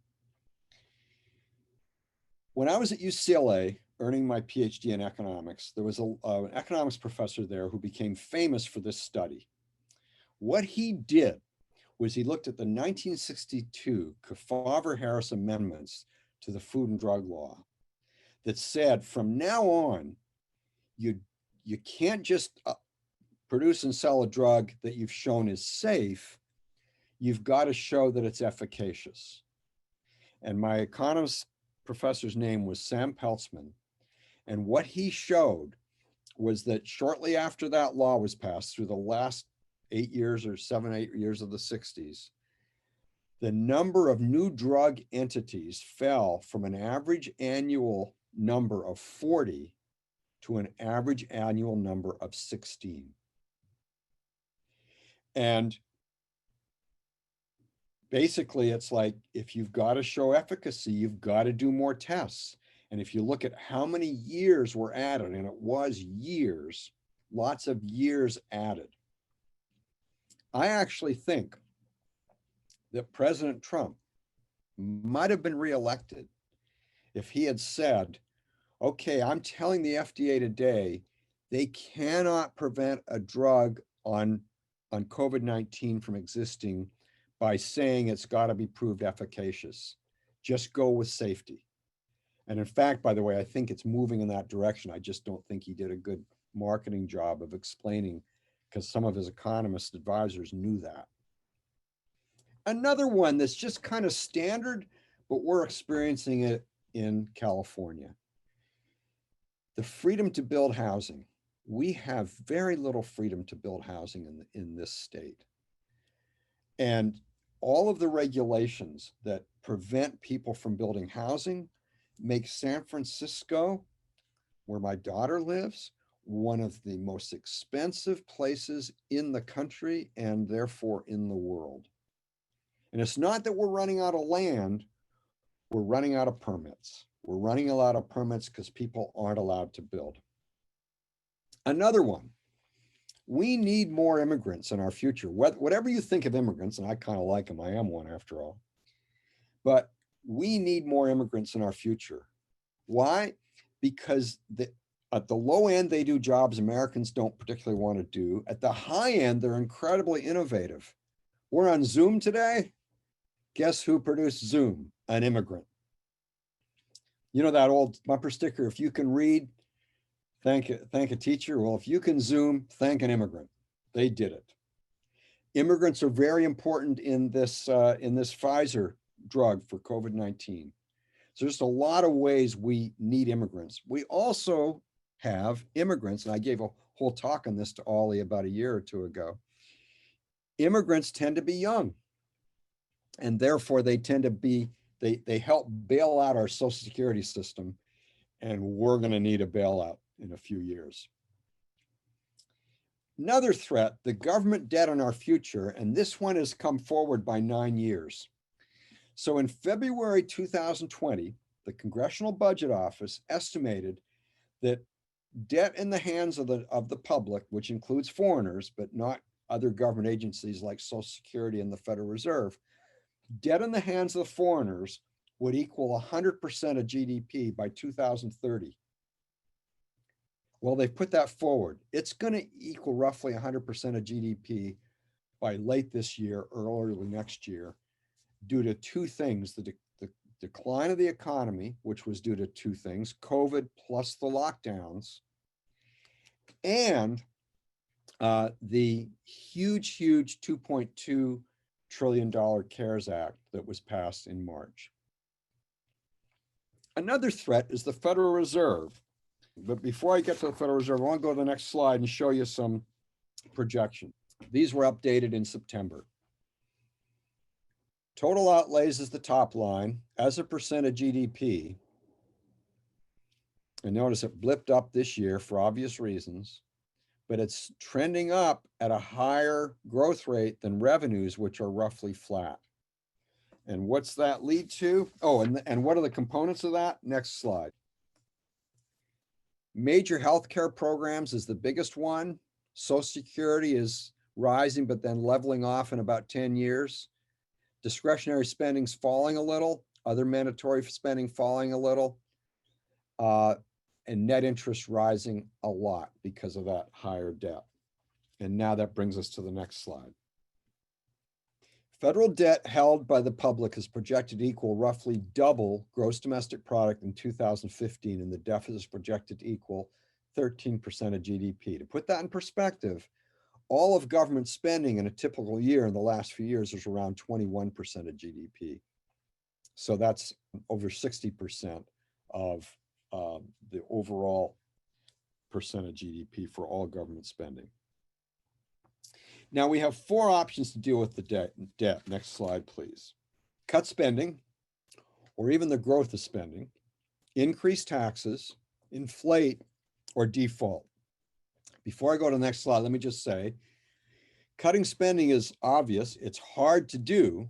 When I was at UCLA earning my PhD in economics, there was an economics professor there who became famous for this study. What he did was he looked at the 1962 Kefauver-Harris amendments to the Food and Drug Law that said from now on, you can't just produce and sell a drug that you've shown is safe. You've got to show that it's efficacious. And my economist professor's name was Sam Peltzman. And what he showed was that shortly after that law was passed, through the last 8 years or 8 years of the 60s, the number of new drug entities fell from an average annual number of 40 to an average annual number of 16. And basically, it's like, if you've got to show efficacy, you've got to do more tests. And if you look at how many years were added, and it was years, lots of years added. I actually think that President Trump might have been reelected if he had said, okay, I'm telling the FDA today, they cannot prevent a drug on COVID-19 from existing by saying it's got to be proved efficacious. Just go with safety. And in fact, by the way, I think it's moving in that direction. I just don't think he did a good marketing job of explaining, because some of his economist advisors knew that. Another one that's just kind of standard, but we're experiencing it in California. The freedom to build housing. We have very little freedom to build housing in this state. And all of the regulations that prevent people from building housing make San Francisco, where my daughter lives, one of the most expensive places in the country and therefore in the world. And it's not that we're running out of land, we're running out of permits. We're running out of permits because people aren't allowed to build. Another one, we need more immigrants in our future. Whatever you think of immigrants, and I kind of like them, I am one after all, but we need more immigrants in our future. Why? Because at the low end, they do jobs Americans don't particularly want to do. At the high end, they're incredibly innovative. We're on Zoom today. Guess who produced Zoom? An immigrant. You know that old bumper sticker, if you can read, thank a teacher. Well, if you can Zoom, thank an immigrant. They did it. Immigrants are very important in this Pfizer drug for COVID-19. So there's a lot of ways we need immigrants. We also have immigrants, and I gave a whole talk on this to Ollie about a year or two ago. Immigrants tend to be young, and therefore they tend to be, they help bail out our Social Security system, and we're going to need a bailout in a few years. Another threat, the government debt on our future, and this one has come forward by 9 years. So in February 2020, the Congressional Budget Office estimated that debt in the hands of the public, which includes foreigners, but not other government agencies like Social Security and the Federal Reserve, debt in the hands of the foreigners would equal 100% of GDP by 2030. Well, they've put that forward. It's going to equal roughly 100% of GDP by late this year or early next year, due to two things: the decline of the economy, which was due to two things, COVID plus the lockdowns, and the huge $2.2 trillion CARES Act that was passed in March. Another threat is the Federal Reserve. But before I get to the Federal Reserve, I want to go to the next slide and show you some projections. These were updated in September. Total outlays is the top line as a percent of GDP. And notice it blipped up this year for obvious reasons, but it's trending up at a higher growth rate than revenues, which are roughly flat. And what's that lead to? Oh, and what are the components of that? Next slide. Major healthcare programs is the biggest one. Social Security is rising, but then leveling off in about 10 years. Discretionary spending's falling a little, other mandatory spending falling a little, and net interest rising a lot because of that higher debt. And now that brings us to the next slide. Federal debt held by the public is projected to equal roughly double gross domestic product in 2015, and the deficit is projected to equal 13% of GDP. To put that in perspective, all of government spending in a typical year in the last few years is around 21% of GDP. So that's over 60% of the overall percent of GDP for all government spending. Now we have four options to deal with the debt. Next slide, please. Cut spending, or even the growth of spending, increase taxes, inflate, or default. Before I go to the next slide, let me just say, cutting spending is obvious. It's hard to do.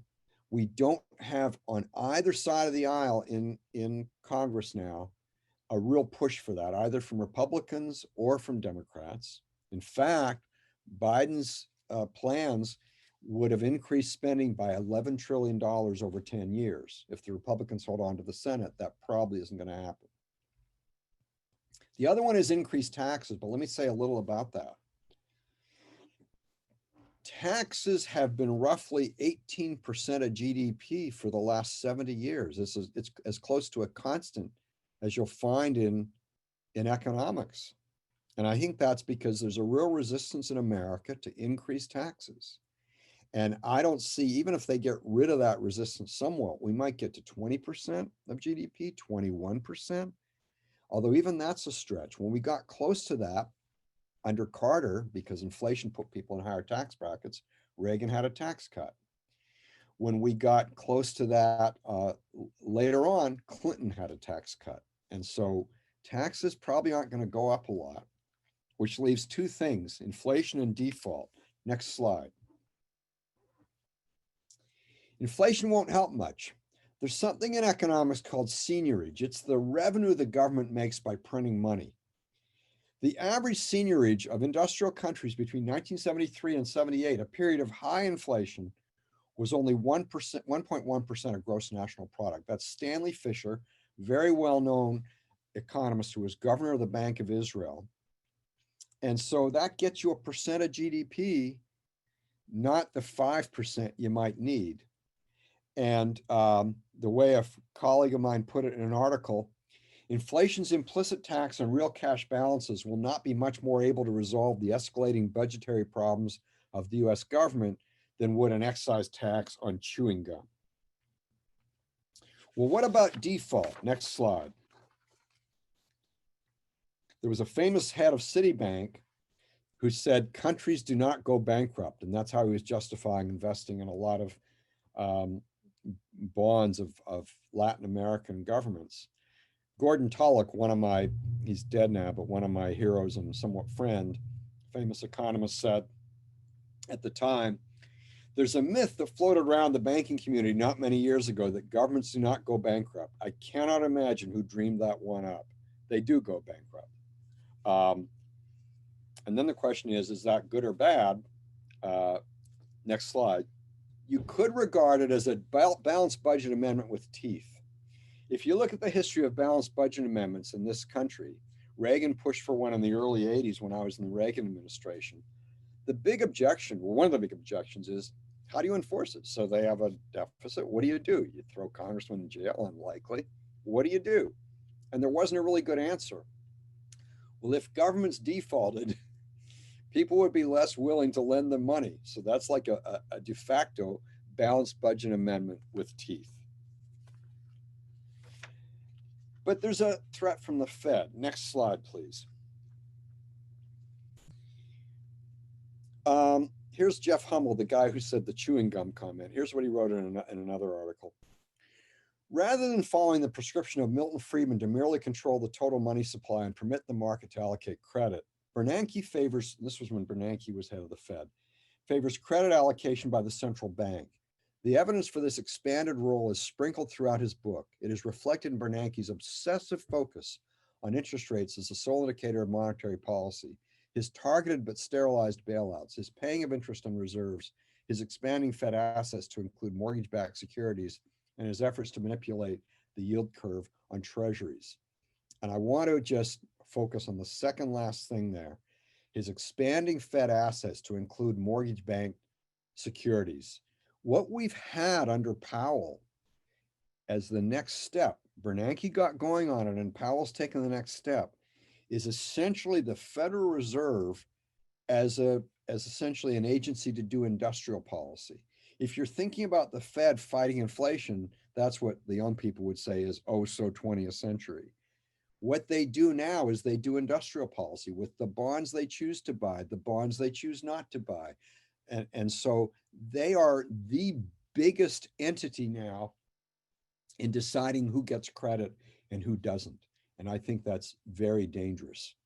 We don't have on either side of the aisle in Congress now a real push for that, either from Republicans or from Democrats. In fact, Biden's plans would have increased spending by $11 trillion over 10 years. If the Republicans hold on to the Senate, that probably isn't going to happen. The other one is increased taxes, but let me say a little about that. Taxes have been roughly 18% of GDP for the last 70 years. It's as close to a constant as you'll find in economics. And I think that's because there's a real resistance in America to increase taxes. And I don't see, even if they get rid of that resistance somewhat, we might get to 20% of GDP, 21%. Although even that's a stretch. When we got close to that under Carter, because inflation put people in higher tax brackets, Reagan had a tax cut. When we got close to that later on, Clinton had a tax cut. And so taxes probably aren't going to go up a lot, which leaves two things, inflation and default. Next slide. Inflation won't help much. There's something in economics called seigniorage. It's the revenue the government makes by printing money. The average seigniorage of industrial countries between 1973 and 78, a period of high inflation, was only 1%, 1.1% of gross national product. That's Stanley Fischer, very well-known economist who was governor of the Bank of Israel. And so that gets you a percent of GDP, not the 5% you might need. And the way a colleague of mine put it in an article, inflation's implicit tax on real cash balances will not be much more able to resolve the escalating budgetary problems of the US government than would an excise tax on chewing gum. Well, what about default? Next slide. There was a famous head of Citibank who said countries do not go bankrupt, and that's how he was justifying investing in a lot of bonds of Latin American governments. Gordon Tullock, he's dead now, but one of my heroes and somewhat friend, famous economist, said at the time, there's a myth that floated around the banking community not many years ago that governments do not go bankrupt. I cannot imagine who dreamed that one up. They do go bankrupt. And then the question is that good or bad? Next slide. You could regard it as a balanced budget amendment with teeth. If you look at the history of balanced budget amendments in this country, Reagan pushed for one in the early 80s when I was in the Reagan administration. The big objection, well, one of the big objections is, how do you enforce it? So they have a deficit. What do? You throw congressmen in jail, unlikely. What do you do? And there wasn't a really good answer. Well, if governments defaulted, people would be less willing to lend them money. So that's like a de facto balanced budget amendment with teeth. But there's a threat from the Fed. Next slide, please. Here's Jeff Hummel, the guy who said the chewing gum comment. Here's what he wrote in another article. Rather than following the prescription of Milton Friedman to merely control the total money supply and permit the market to allocate credit, Bernanke favors, this was when Bernanke was head of the Fed, favors credit allocation by the central bank. The evidence for this expanded role is sprinkled throughout his book. It is reflected in Bernanke's obsessive focus on interest rates as the sole indicator of monetary policy, his targeted but sterilized bailouts, his paying of interest on reserves, his expanding Fed assets to include mortgage-backed securities, and his efforts to manipulate the yield curve on treasuries. And I want to just focus on the second last thing there, his expanding Fed assets to include mortgage-backed securities. What we've had under Powell as the next step, Bernanke got going on it and Powell's taken the next step, is essentially the Federal Reserve as essentially an agency to do industrial policy. If you're thinking about the Fed fighting inflation, that's what the young people would say is, oh, so 20th century. What they do now is they do industrial policy with the bonds they choose to buy, the bonds they choose not to buy. And so they are the biggest entity now in deciding who gets credit and who doesn't. And I think that's very dangerous.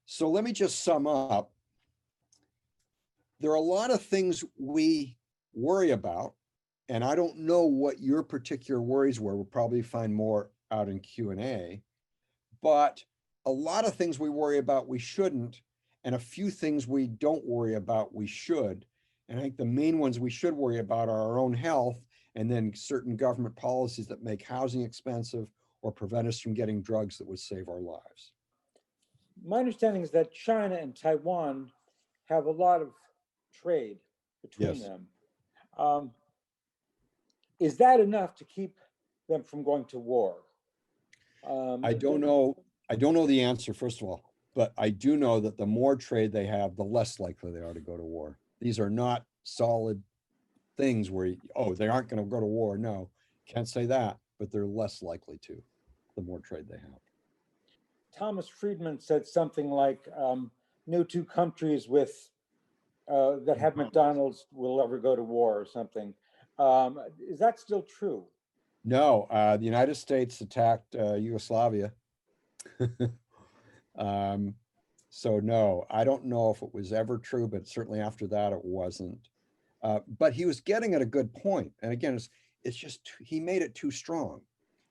So let me just sum up. There are a lot of things we worry about, and I don't know what your particular worries were. We'll probably find more out in Q&A, but a lot of things we worry about we shouldn't, and a few things we don't worry about we should. And I think the main ones we should worry about are our own health, and then certain government policies that make housing expensive or prevent us from getting drugs that would save our lives. My understanding is that China and Taiwan have a lot of trade between them. Is that enough to keep them from going to war? I don't know. I don't know the answer, first of all, but I do know that the more trade they have, the less likely they are to go to war. These are not solid things where, they aren't going to go to war. No, can't say that, but they're less likely to, the more trade they have. Thomas Friedman said something like, no two countries with that have McDonald's will ever go to war or something. Is that still true? No, the United States attacked Yugoslavia. So no, I don't know if it was ever true, but certainly after that it wasn't. But he was getting at a good point. And again, it's just, he made it too strong.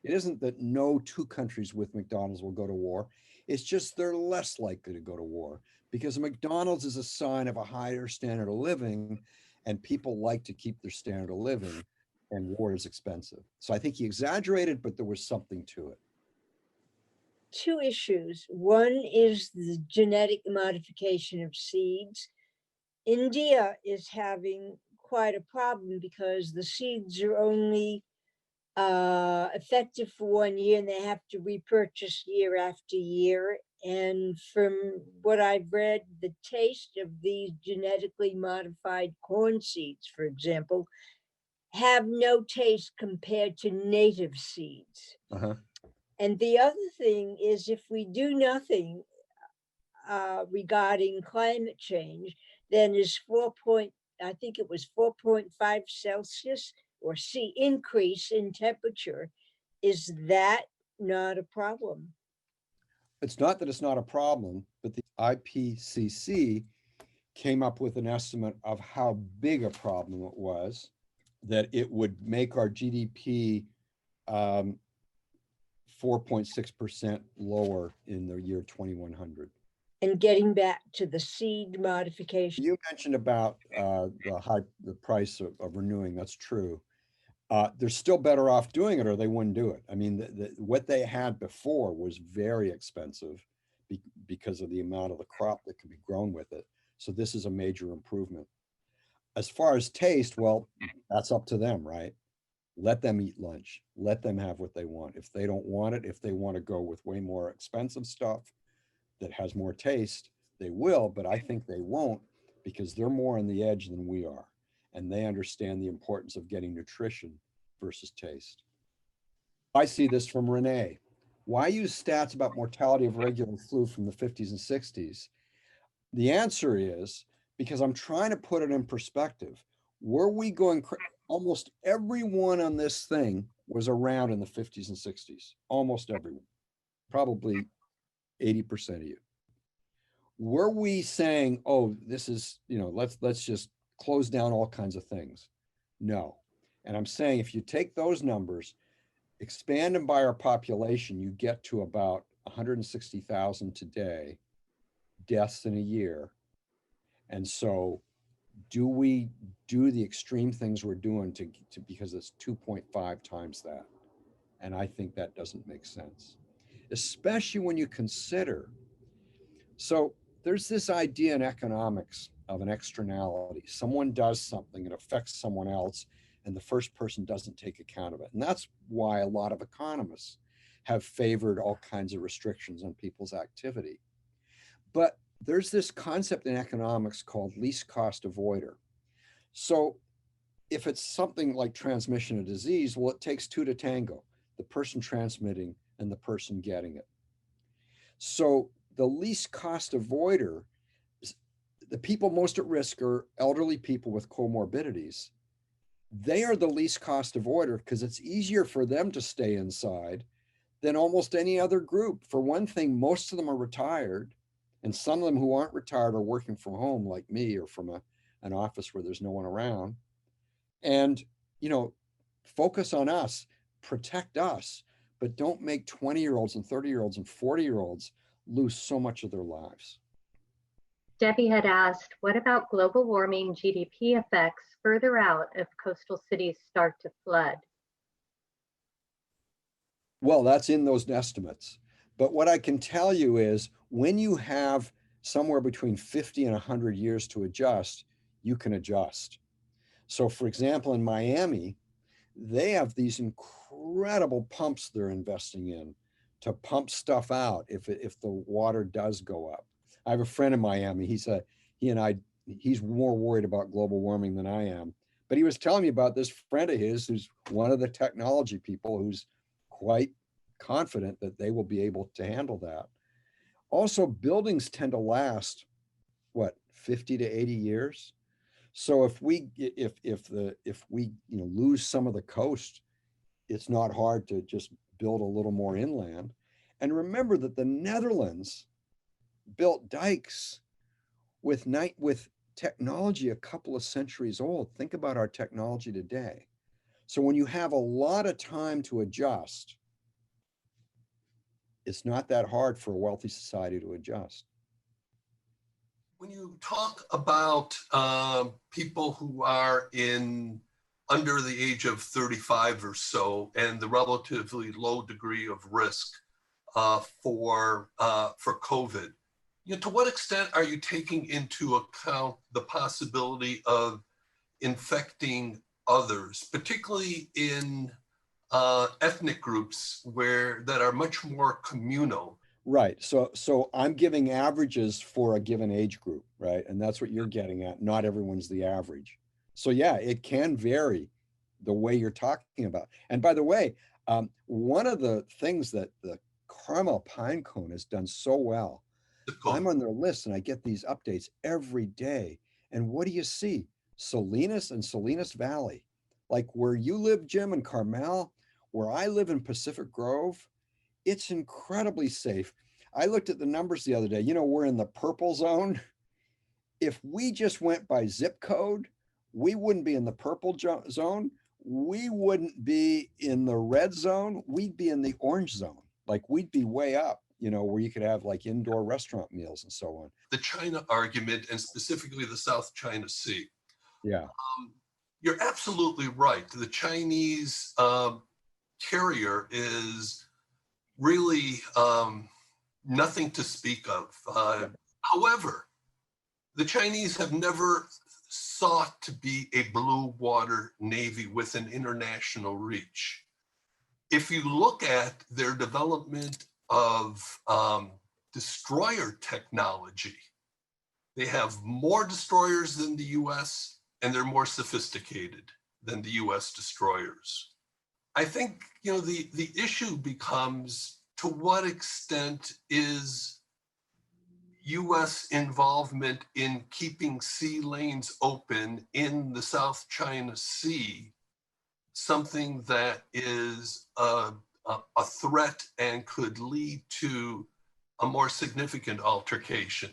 It isn't that no two countries with McDonald's will go to war. It's just they're less likely to go to war because McDonald's is a sign of a higher standard of living, and people like to keep their standard of living, and war is expensive. So I think he exaggerated, but there was something to it. Two issues. One is the genetic modification of seeds. India is having quite a problem because the seeds are only effective for 1 year and they have to repurchase year after year. And from what I've read, the taste of these genetically modified corn seeds, for example, have no taste compared to native seeds. And the other thing is, if we do nothing regarding climate change, then is 4.5 Celsius or C increase in temperature. Is that not a problem? It's not that it's not a problem, but the IPCC came up with an estimate of how big a problem it was, that it would make our GDP 4.6% lower in the year 2100. And getting back to the seed modification. You mentioned about the price of renewing. That's true. They're still better off doing it, or they wouldn't do it. I mean, what they had before was very expensive because of the amount of the crop that could be grown with it. So this is a major improvement. As far as taste, well, that's up to them, right? Let them eat lunch. Let them have what they want. If they don't want it, if they want to go with way more expensive stuff that has more taste, they will, but I think they won't, because they're more on the edge than we are. And they understand the importance of getting nutrition versus taste. I see this from Renee. Why use stats about mortality of regular flu from the 50s and 60s? The answer is because I'm trying to put it in perspective. Were we going, almost everyone on this thing was around in the 50s and 60s, almost everyone, probably 80% of you. Were we saying, oh, this is, let's just close down all kinds of things? No. And I'm saying if you take those numbers, expand them by our population, you get to about 160,000 today deaths in a year. And so do we do the extreme things we're doing to because it's 2.5 times that? And I think that doesn't make sense, especially when you consider. So there's this idea in economics of an externality. Someone does something, it affects someone else, and the first person doesn't take account of it. And that's why a lot of economists have favored all kinds of restrictions on people's activity. But there's this concept in economics called least cost avoider. So if it's something like transmission of disease, well, it takes two to tango, the person transmitting and the person getting it. So the least cost avoider, the people most at risk are elderly people with comorbidities. They are the least cost avoider because it's easier for them to stay inside than almost any other group. For one thing, most of them are retired, and some of them who aren't retired are working from home like me or from an office where there's no one around. And, focus on us, protect us, but don't make 20-year-olds and 30-year-olds and 40-year-olds lose so much of their lives. Debbie had asked, what about global warming GDP effects further out if coastal cities start to flood? Well, that's in those estimates. But what I can tell you is when you have somewhere between 50 and 100 years to adjust, you can adjust. So for example, in Miami, they have these incredible pumps they're investing in to pump stuff out if the water does go up. I have a friend in Miami. He's more worried about global warming than I am. But he was telling me about this friend of his who's one of the technology people who's quite confident that they will be able to handle that. Also, buildings tend to last, 50 to 80 years. So if we lose some of the coast, it's not hard to just build a little more inland. And remember that the Netherlands built dikes with technology a couple of centuries old. Think about our technology today. So when you have a lot of time to adjust, it's not that hard for a wealthy society to adjust. When you talk about people who are under the age of 35 or so and the relatively low degree of risk for COVID, to what extent are you taking into account the possibility of infecting others, particularly in ethnic groups that are much more communal? Right. So I'm giving averages for a given age group, right? And that's what you're getting at. Not everyone's the average. So yeah, it can vary the way you're talking about. And by the way, one of the things that the Carmel pine cone has done so well, I'm on their list and I get these updates every day. And what do you see? Salinas and Salinas Valley, like where you live, Jim, in Carmel, where I live in Pacific Grove, it's incredibly safe. I looked at the numbers the other day. We're in the purple zone. If we just went by zip code, we wouldn't be in the purple zone. We wouldn't be in the red zone. We'd be in the orange zone. Like we'd be way up, where you could have like indoor restaurant meals and so on. The China argument, and specifically the South China Sea. Yeah. You're absolutely right. The Chinese carrier is really nothing to speak of. However, the Chinese have never sought to be a blue water navy with an international reach. If you look at their development of destroyer technology, they have more destroyers than the US, and they're more sophisticated than the US destroyers. I think, the issue becomes, to what extent is US involvement in keeping sea lanes open in the South China Sea something that is a threat and could lead to a more significant altercation?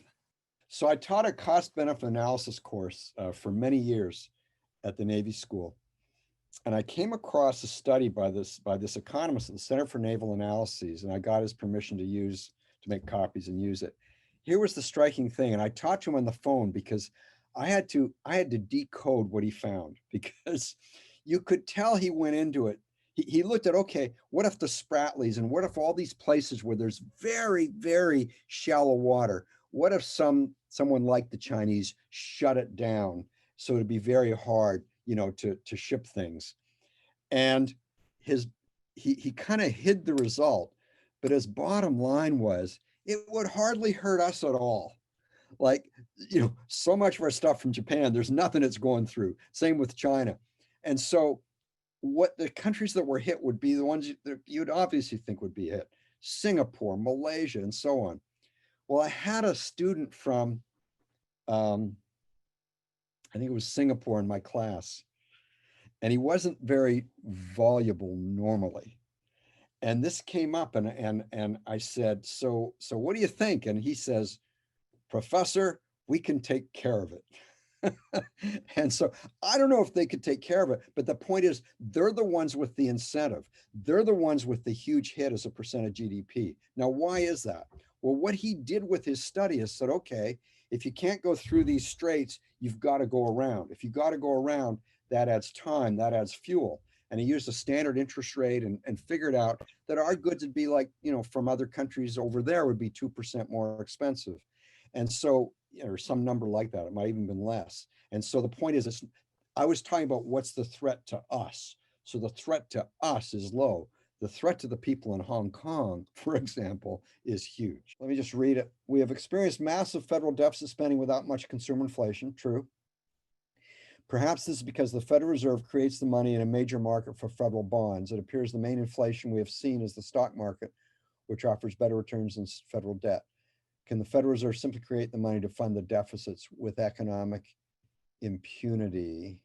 So I taught a cost benefit analysis course for many years at the Navy School. And I came across a study by this economist at the Center for Naval Analyses, and I got his permission to make copies and use it. Here was the striking thing, and I talked to him on the phone because I had to decode what he found, because you could tell he went into it. He looked at, okay, what if the Spratlys, and what if all these places where there's very, very shallow water, what if someone like the Chinese shut it down so it'd be very hard, to ship things? And he kind of hid the result, but his bottom line was it would hardly hurt us at all. Like, so much of our stuff from Japan, there's nothing it's going through. Same with China. And so what the countries that were hit would be the ones that you'd obviously think would be hit: Singapore, Malaysia, and so on. Well, I had a student from, I think it was Singapore, in my class, and he wasn't very voluble normally. And this came up, and I said, so what do you think? And he says, "Professor, we can take care of it." And so I don't know if they could take care of it, but the point is, they're the ones with the incentive. They're the ones with the huge hit as a percent of GDP. Now, why is that? Well, what he did with his study is said, okay, if you can't go through these straits, you've got to go around. If you got to go around, that adds time, that adds fuel. And he used a standard interest rate and figured out that our goods would be like, from other countries over there would be 2% more expensive. And so, or some number like that, it might even been less. And so the point is, I was talking about what's the threat to us. So the threat to us is low. The threat to the people in Hong Kong, for example, is huge. Let me just read it. We have experienced massive federal deficit spending without much consumer inflation. True. Perhaps this is because the Federal Reserve creates the money in a major market for federal bonds. It appears the main inflation we have seen is the stock market, which offers better returns than federal debt. Can the Federal Reserve simply create the money to fund the deficits with economic impunity?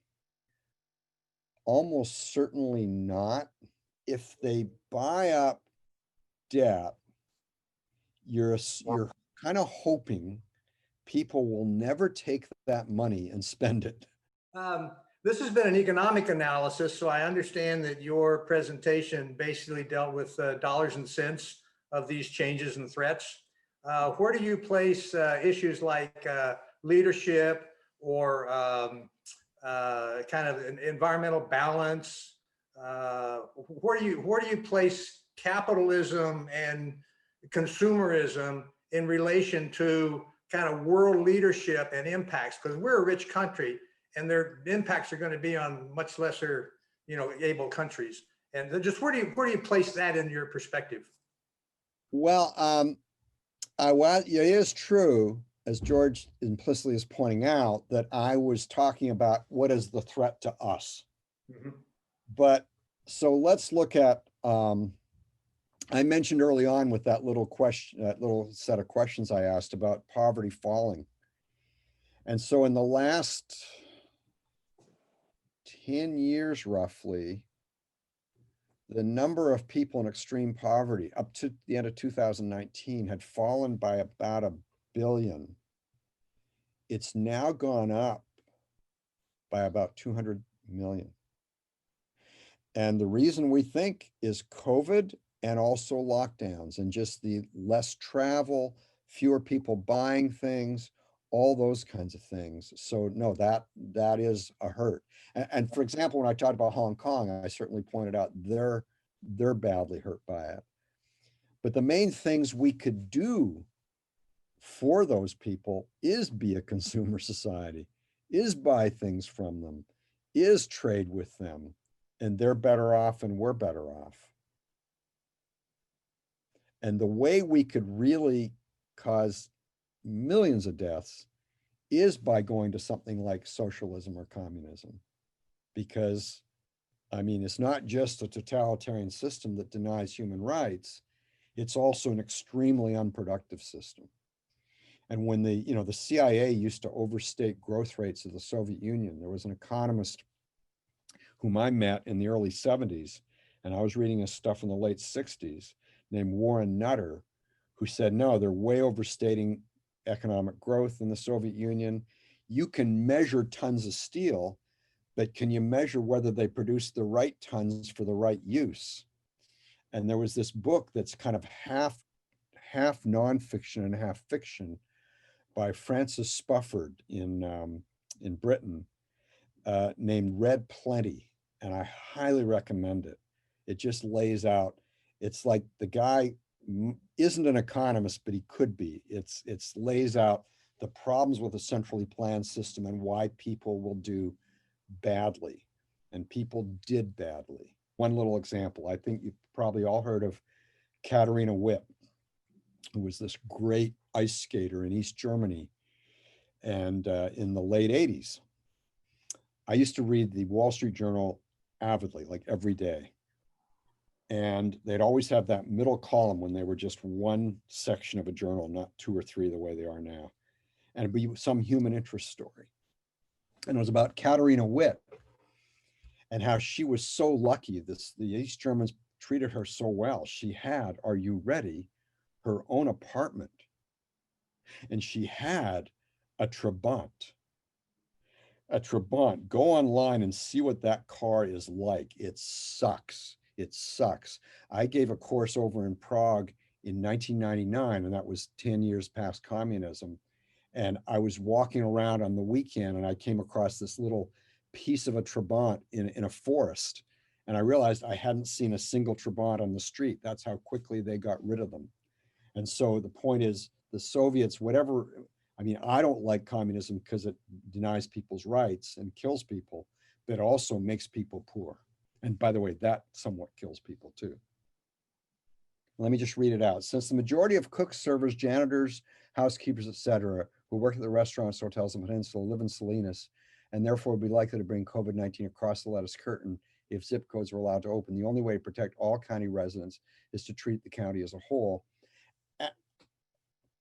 Almost certainly not. If they buy up debt, you're kind of hoping people will never take that money and spend it. This has been an economic analysis, so I understand that your presentation basically dealt with dollars and cents of these changes and threats. Where do you place issues like leadership or kind of an environmental balance? Where do you place capitalism and consumerism in relation to kind of world leadership and impacts? Because we're a rich country, and their impacts are going to be on much lesser, able countries. And just where do you place that in your perspective? Well, it is true, as George implicitly is pointing out, that I was talking about what is the threat to us. Mm-hmm. But so let's look at, I mentioned early on with that little question, that little set of questions I asked about poverty falling. And so in the last 10 years, roughly, the number of people in extreme poverty up to the end of 2019 had fallen by about 1 billion. It's now gone up by about 200 million. And the reason we think is COVID and also lockdowns and just the less travel, fewer people buying things, all those kinds of things. So no, that is a hurt. And for example, when I talked about Hong Kong, I certainly pointed out they're badly hurt by it. But the main things we could do for those people is be a consumer society, is buy things from them, is trade with them, and they're better off and we're better off. And the way we could really cause millions of deaths is by going to something like socialism or communism. Because, I mean, it's not just a totalitarian system that denies human rights, it's also an extremely unproductive system. And when the CIA used to overstate growth rates of the Soviet Union, there was an economist whom I met in the early 70s, and I was reading his stuff in the late 60s, named Warren Nutter, who said, no, they're way overstating economic growth in the Soviet Union. You can measure tons of steel, but can you measure whether they produce the right tons for the right use? And there was this book that's kind of half nonfiction and half fiction by Francis Spufford in Britain, named Red Plenty, and I highly recommend it. It just lays out, it's like the guy isn't an economist, but he could be. It's lays out the problems with a centrally planned system and why people will do badly, and people did badly. One little example, I think you've probably all heard of Katharina Witt, who was this great ice skater in East Germany, and in the late 80s. I used to read the Wall Street Journal avidly, like every day. And they'd always have that middle column when they were just one section of a journal, not two or three the way they are now. And it'd be some human interest story. And it was about Katharina Witt and how she was so lucky. The East Germans treated her so well. She had, are you ready, her own apartment. And she had a Trabant. A Trabant. Go online and see what that car is like. It sucks. It sucks. I gave a course over in Prague in 1999, and that was 10 years past communism. And I was walking around on the weekend, and I came across this little piece of a Trabant in a forest. And I realized I hadn't seen a single Trabant on the street. That's how quickly they got rid of them. And so the point is, the Soviets, whatever, I mean, I don't like communism because it denies people's rights and kills people, but it also makes people poor. And by the way, that somewhat kills people too. Let me just read it out. Since the majority of cooks, servers, janitors, housekeepers, etc., who work at the restaurants, hotels, and peninsula live in Salinas, and therefore would be likely to bring COVID-19 across the lattice curtain if zip codes were allowed to open, the only way to protect all county residents is to treat the county as a whole.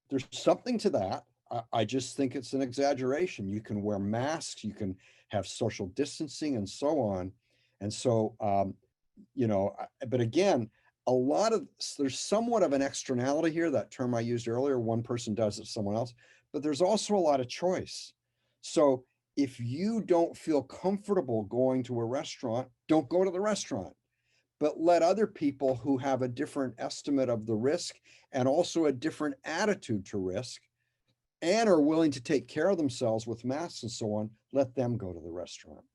There's something to that. I just think it's an exaggeration. You can wear masks, you can have social distancing and so on. And so, but again, there's somewhat of an externality here, that term I used earlier, one person does it, someone else, but there's also a lot of choice. So if you don't feel comfortable going to a restaurant, don't go to the restaurant, but let other people who have a different estimate of the risk and also a different attitude to risk and are willing to take care of themselves with masks and so on, let them go to the restaurant.